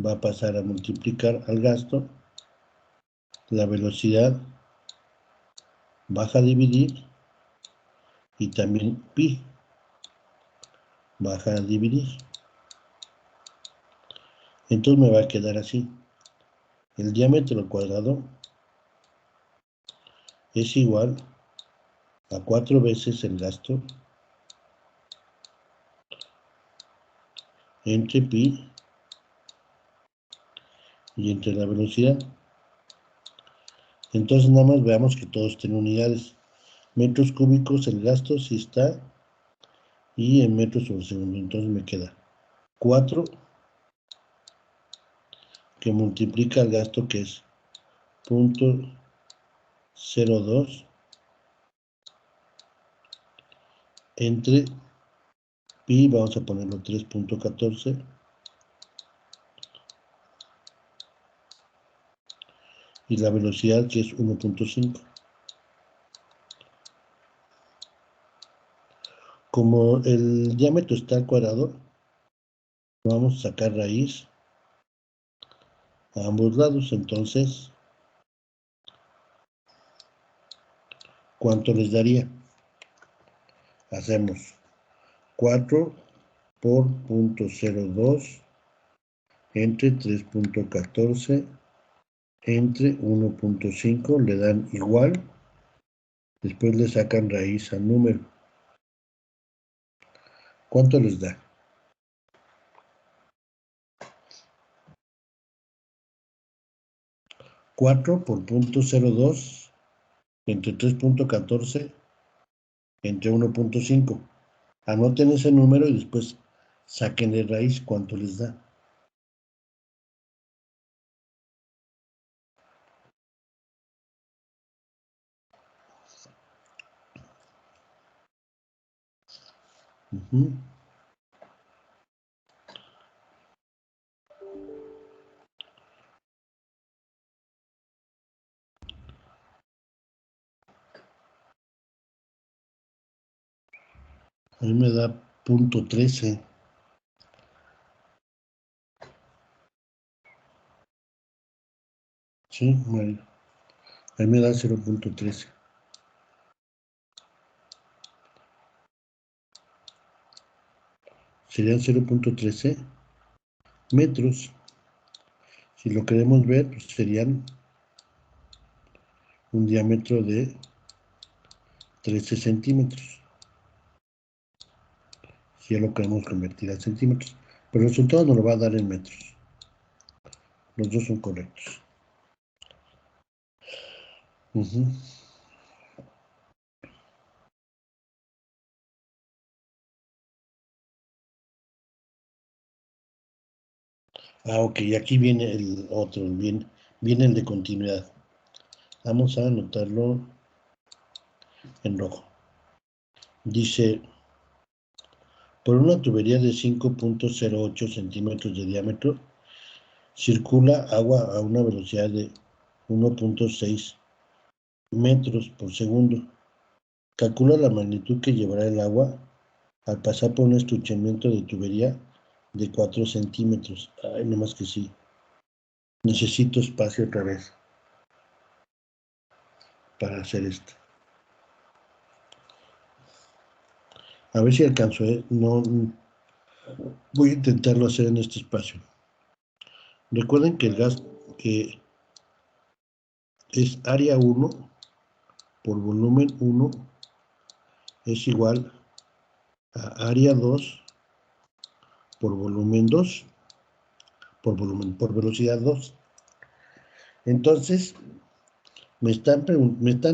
va a pasar a multiplicar al gasto, la velocidad baja a dividir y también pi baja a dividir. Entonces me va a quedar así. El diámetro cuadrado es igual a 4 veces el gasto entre pi y entre la velocidad. Entonces nada más veamos que todos tienen unidades. Metros cúbicos el gasto sí está, y en metros sobre segundo. Entonces me queda 4 que multiplica el gasto, que es 0.02 entre pi, vamos a ponerlo 3.14, y la velocidad, que es 1.5. Como el diámetro está al cuadrado, vamos a sacar raíz a ambos lados. Entonces, ¿cuánto les daría? Hacemos 4 por 0.02 entre 3.14 entre 1.5, le dan igual. Después le sacan raíz al número. ¿Cuánto les da? Cuatro por 0.02 entre 3.14 entre 1.5. Anoten ese número y después saquen de raíz cuánto les da. A mí me da 0.13. Sí, Mario. A mí me da 0.13. Serían 0.13 metros. Si lo queremos ver, pues serían un diámetro de 13 centímetros. Si ya lo queremos convertir a centímetros. Pero el resultado nos lo va a dar en metros. Los dos son correctos. Ok, aquí viene el otro, viene el de continuidad. Vamos a anotarlo en rojo. Dice, por una tubería de 5.08 centímetros de diámetro, circula agua a una velocidad de 1.6 metros por segundo. Calcula la magnitud que llevará el agua al pasar por un estuchamiento de tubería de 4 centímetros. Ay, no más que sí. Necesito espacio otra vez para hacer esto. A ver si alcanzo, no voy a intentarlo hacer en este espacio. Recuerden que el gas que es área 1 por volumen 1 es igual a área 2 por volumen 2 por velocidad 2. Entonces, me están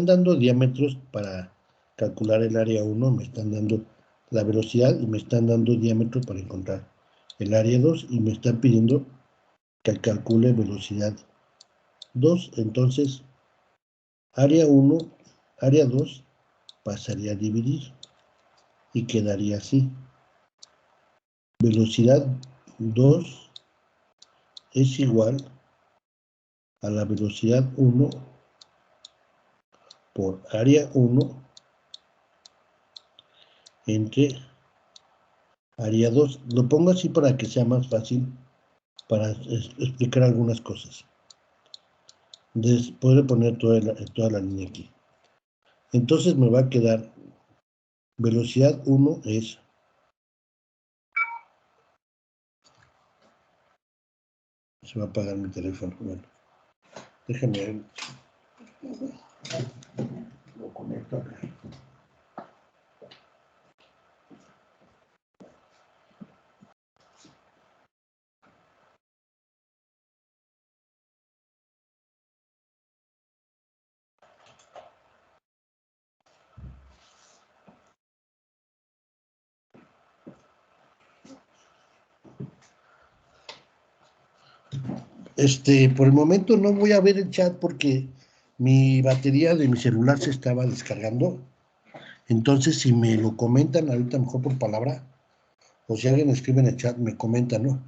dando diámetros para calcular el área 1, me están dando la velocidad y me están dando diámetro para encontrar el área 2 y me están pidiendo que calcule velocidad 2. Entonces, área 1, área 2 pasaría a dividir y quedaría así. Velocidad 2 es igual a la velocidad 1 por área 1 entre área 2. Lo pongo así para que sea más fácil para explicar algunas cosas. Puedo poner toda la línea aquí. Entonces me va a quedar velocidad 1 es se va a apagar mi teléfono. Bueno, déjame ver. Lo conecto acá. Por el momento no voy a ver el chat porque mi batería de mi celular se estaba descargando. Entonces, si me lo comentan ahorita mejor por palabra, o si alguien escribe en el chat, me comenta, ¿no?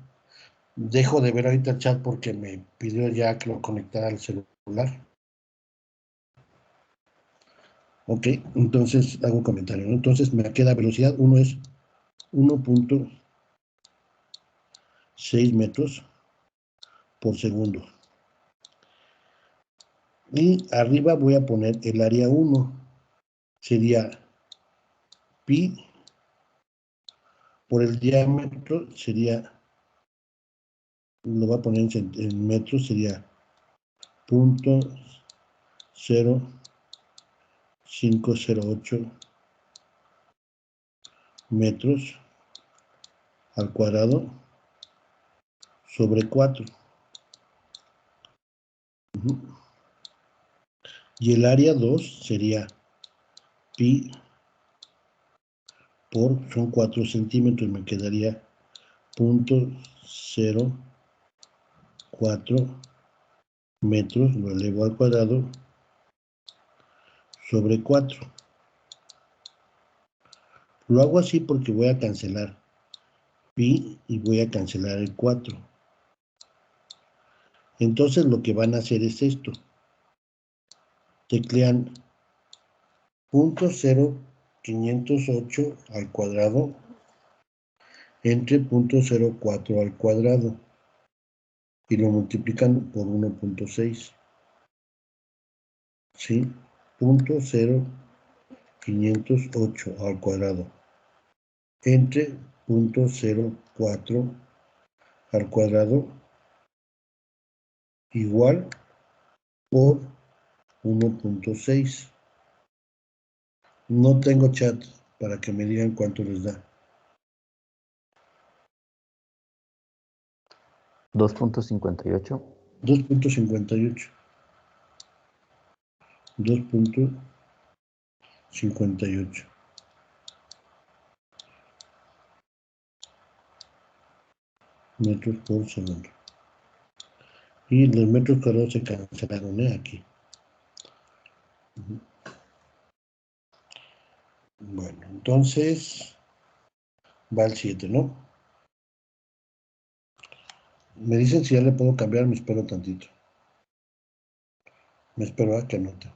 Dejo de ver ahorita el chat porque me pidió ya que lo conectara al celular. Ok, entonces hago un comentario, ¿no? Entonces me queda velocidad 1 es 1.6 metros por segundo. Y arriba voy a poner el área 1. Sería pi por el diámetro, sería, lo voy a poner en metros, sería 0.0508 metros al cuadrado sobre 4. Y el área 2 sería pi son 4 centímetros, me quedaría 0.04 metros, lo elevo al cuadrado sobre 4. Lo hago así porque voy a cancelar pi y voy a cancelar el 4. Entonces lo que van a hacer es esto. Teclean 0.0508 al cuadrado entre 0.04 al cuadrado y lo multiplican por 1.6. ¿Sí? 0.508 al cuadrado entre 0.04 al cuadrado igual por 1.6. No tengo chat para que me digan cuánto les da. 2.58. 2.58. 2.58. Metros por segundo. Y los metros cuadrados se cancelaron, aquí. Bueno, entonces va al 7, ¿no? Me dicen si ya le puedo cambiar, me espero tantito. Me espero a que anote.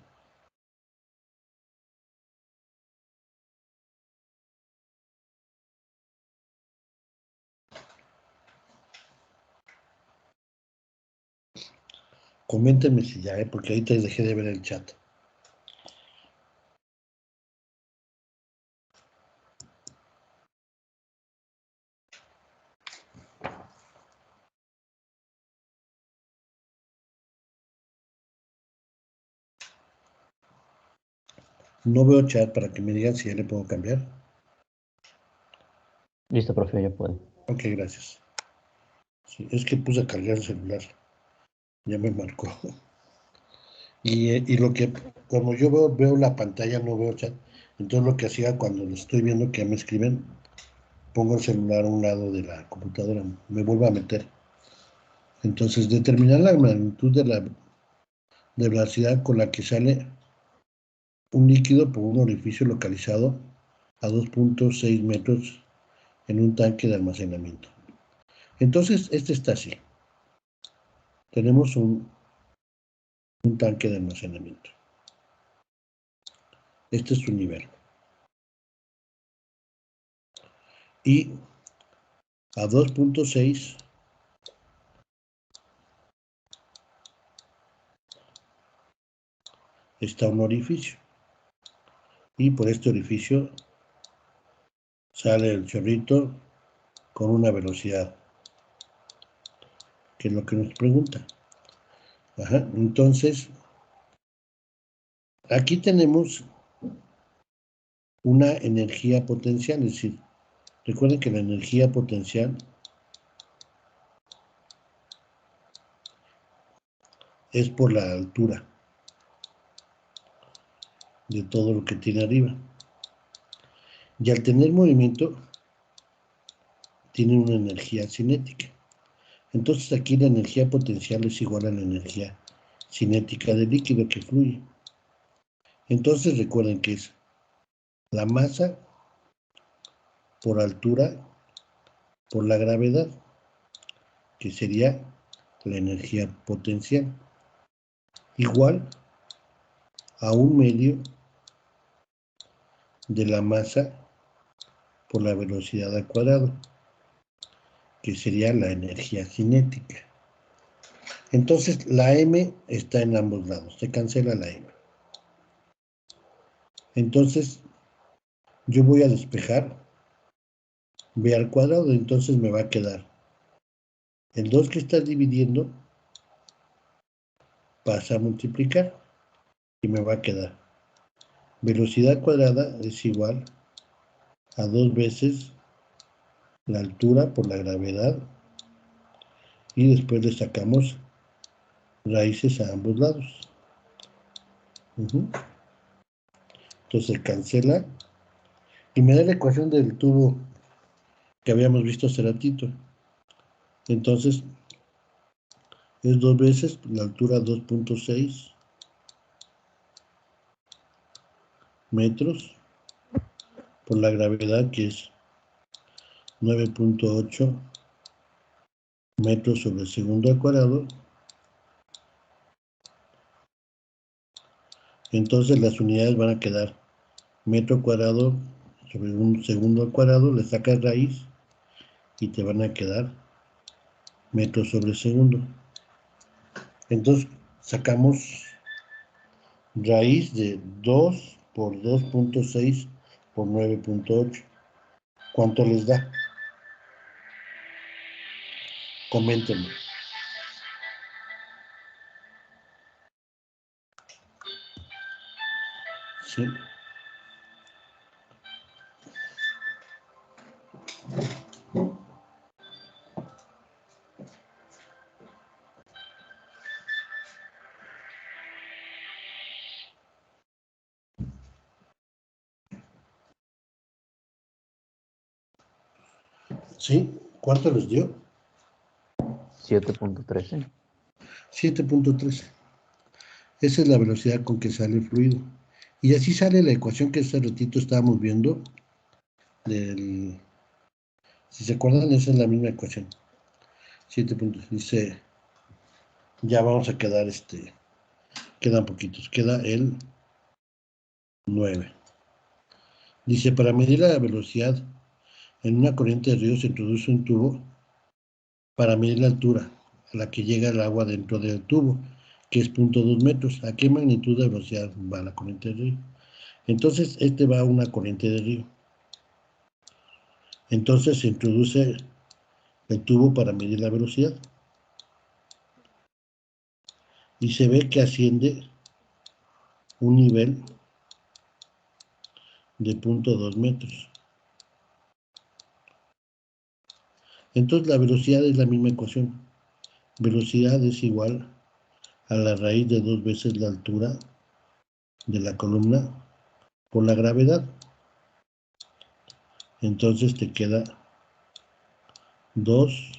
Coméntenme si ya, porque ahorita dejé de ver el chat. No veo chat para que me digan si ya le puedo cambiar. Listo, profe, ya puede. Ok, gracias. Sí, es que puse a cargar el celular. Ya me marcó. Y lo que, como yo veo la pantalla, no veo chat. Entonces lo que hacía cuando lo estoy viendo que me escriben, pongo el celular a un lado de la computadora, me vuelvo a meter. Entonces, determinar la magnitud de la velocidad con la que sale un líquido por un orificio localizado a 2.6 metros en un tanque de almacenamiento. Entonces, este está así. Tenemos un tanque de almacenamiento. Este es su nivel. Y a 2.6 está un orificio. Y por este orificio sale el chorrito con una velocidad, que es lo que nos pregunta. Ajá. Entonces, aquí tenemos una energía potencial, es decir, recuerden que la energía potencial es por la altura de todo lo que tiene arriba. Y al tener movimiento, tiene una energía cinética. Entonces aquí la energía potencial es igual a la energía cinética del líquido que fluye. Entonces recuerden que es la masa por altura por la gravedad, que sería la energía potencial, igual a 1/2 de la masa por la velocidad al cuadrado, que sería la energía cinética. Entonces la m está en ambos lados, se cancela la m. Entonces yo voy a despejar b al cuadrado, entonces me va a quedar el 2 que está dividiendo pasa a multiplicar y me va a quedar velocidad cuadrada es igual a 2 veces la altura por la gravedad y después le sacamos raíces a ambos lados. Entonces cancela y me da la ecuación del tubo que habíamos visto hace ratito. Entonces es 2 veces la altura 2.6 metros por la gravedad, que es 9.8 metros sobre segundo al cuadrado. Entonces las unidades van a quedar metro cuadrado sobre un segundo al cuadrado, le sacas raíz y te van a quedar metros sobre segundo. Entonces sacamos raíz de 2 por 2.6 por 9.8. ¿Cuánto les da? Coméntenme. ¿Sí? ¿Sí? ¿Cuánto les dio? 7.13. 7.13. Esa es la velocidad con que sale el fluido. Y así sale la ecuación que hace ratito estábamos viendo. Si se acuerdan, esa es la misma ecuación. 7 puntos. Dice, ya vamos a quedar, quedan poquitos. Queda el 9. Dice, para medir la velocidad en una corriente de río se introduce un tubo para medir la altura a la que llega el agua dentro del tubo, que es 0.2 metros. ¿A qué magnitud de velocidad va la corriente de río? Entonces, va a una corriente de río. Entonces se introduce el tubo para medir la velocidad. Y se ve que asciende un nivel de 0.2 metros. Entonces la velocidad es la misma ecuación. Velocidad es igual a la raíz de 2 veces la altura de la columna por la gravedad. Entonces te queda 2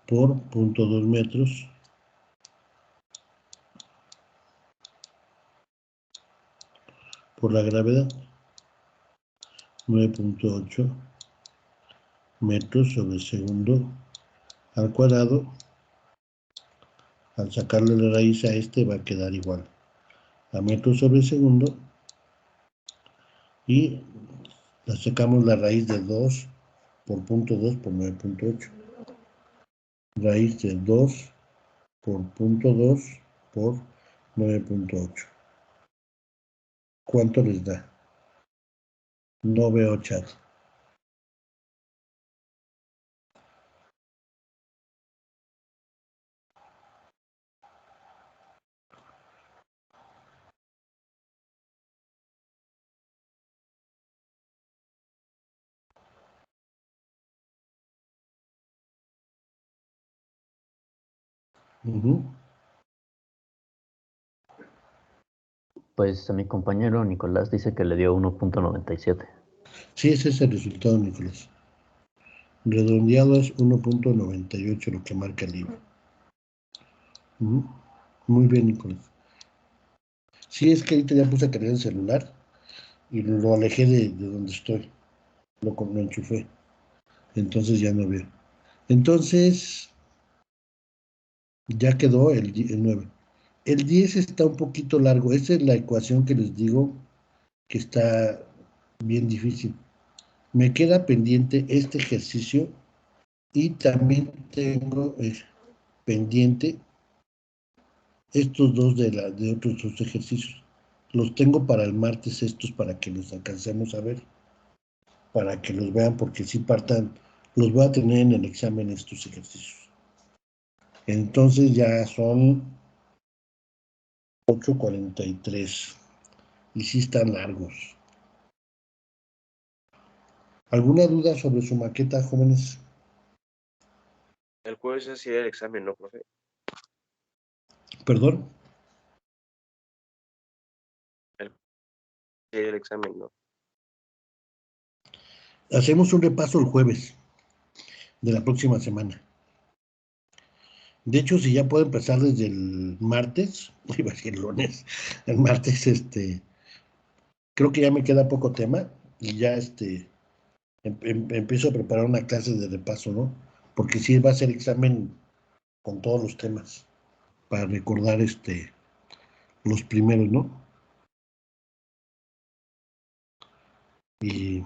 por 0.2 metros por la gravedad. 9.8 metros sobre segundo al cuadrado. Al sacarle la raíz a va a quedar igual a metros sobre segundo, y le sacamos la raíz de 2 por 0.2 por 9.8. Raíz de 2 por 0.2 por 9.8. ¿Cuánto les da? No veo chat. Pues a mi compañero Nicolás dice que le dio 1.97. Sí, ese es el resultado, Nicolás. Redondeado es 1.98 lo que marca el libro. Muy bien, Nicolás. Sí, es que ahorita ya puse a cargar el celular y lo alejé de donde estoy. Lo enchufé. Entonces ya no veo. Entonces, ya quedó el 9. El 10 está un poquito largo. Esa es la ecuación que les digo que está bien difícil. Me queda pendiente este ejercicio y también tengo pendiente estos dos de otros dos ejercicios. Los tengo para el martes estos para que los alcancemos a ver, para que los vean, porque si partan, los voy a tener en el examen estos ejercicios. Entonces ya son 8:43 y sí están largos. ¿Alguna duda sobre su maqueta, jóvenes? El jueves es el examen, ¿no, profe? ¿Perdón? El examen, ¿no? Hacemos un repaso el jueves de la próxima semana. De hecho, si ya puedo empezar desde el martes, iba a decir el lunes, el martes, creo que ya me queda poco tema y ya empiezo a preparar una clase de repaso, ¿no? Porque sí va a ser examen con todos los temas para recordar los primeros, ¿no? Y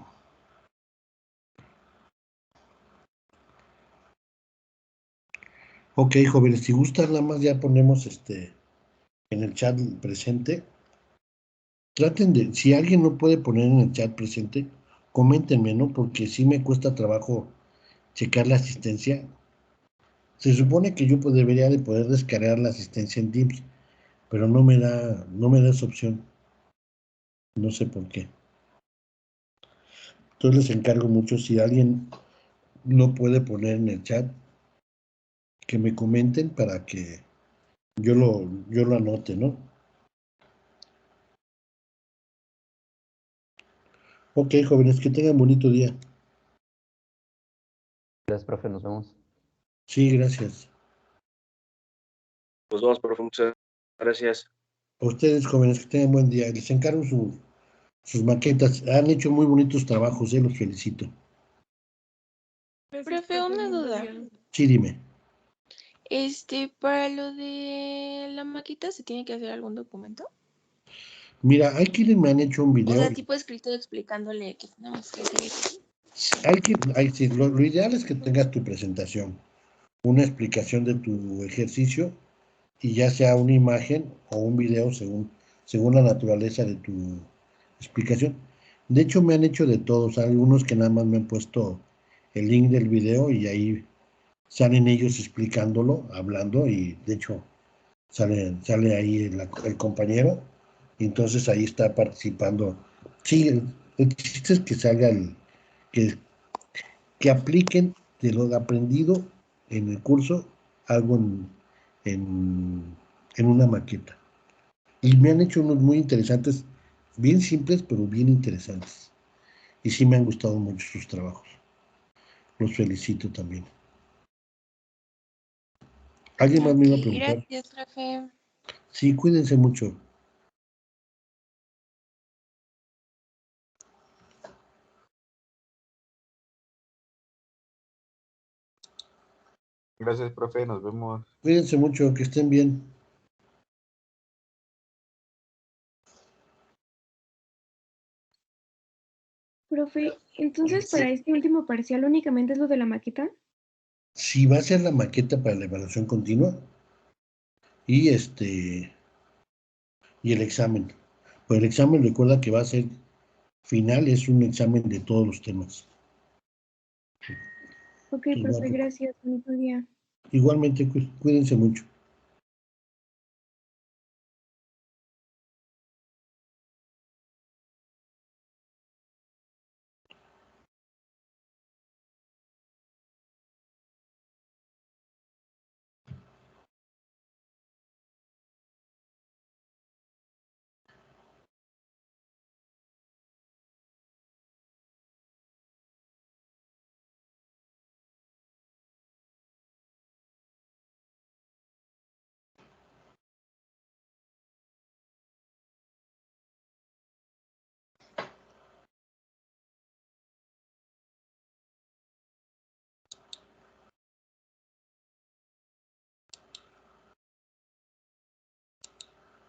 ok, jóvenes, si gustan, nada más ya ponemos en el chat presente. Traten de, si alguien no puede poner en el chat presente, coméntenme, ¿no? Porque sí me cuesta trabajo checar la asistencia. Se supone que yo debería de poder descargar la asistencia en Teams, pero no me da esa opción. No sé por qué. Entonces les encargo mucho, si alguien no puede poner en el chat, que me comenten para que yo lo anote, ¿no? Ok, jóvenes, que tengan bonito día. Gracias, profe, nos vemos. Sí, gracias. Nos vemos, profe, muchas gracias. A ustedes, jóvenes, que tengan buen día. Les encargo sus maquetas. Han hecho muy bonitos trabajos, los felicito. Profe, una duda. Sí, dime. Para lo de la maqueta, ¿se tiene que hacer algún documento? Mira, hay quienes me han hecho un O video. sea, tipo escrito explicándole que tenemos que hacer eso. Lo ideal es que tengas tu presentación, una explicación de tu ejercicio y ya sea una imagen o un video según la naturaleza de tu explicación. De hecho, me han hecho de todos. Hay algunos que nada más me han puesto el link del video y ahí salen ellos explicándolo, hablando, y de hecho sale ahí el compañero, y entonces ahí está participando. Sí, el chiste es que salga que apliquen de lo aprendido en el curso algo en una maqueta. Y me han hecho unos muy interesantes, bien simples, pero bien interesantes. Y sí me han gustado mucho sus trabajos. Los felicito también. ¿Alguien más me iba a preguntar? Gracias, profe. Sí, cuídense mucho. Gracias, profe, nos vemos. Cuídense mucho, que estén bien. Profe, entonces para este último parcial únicamente es lo de la maqueta. Si va a ser la maqueta para la evaluación continua y y el examen. Pues el examen recuerda que va a ser final, es un examen de todos los temas. Ok, profe, gracias. Bonito día. Igualmente, cuídense mucho.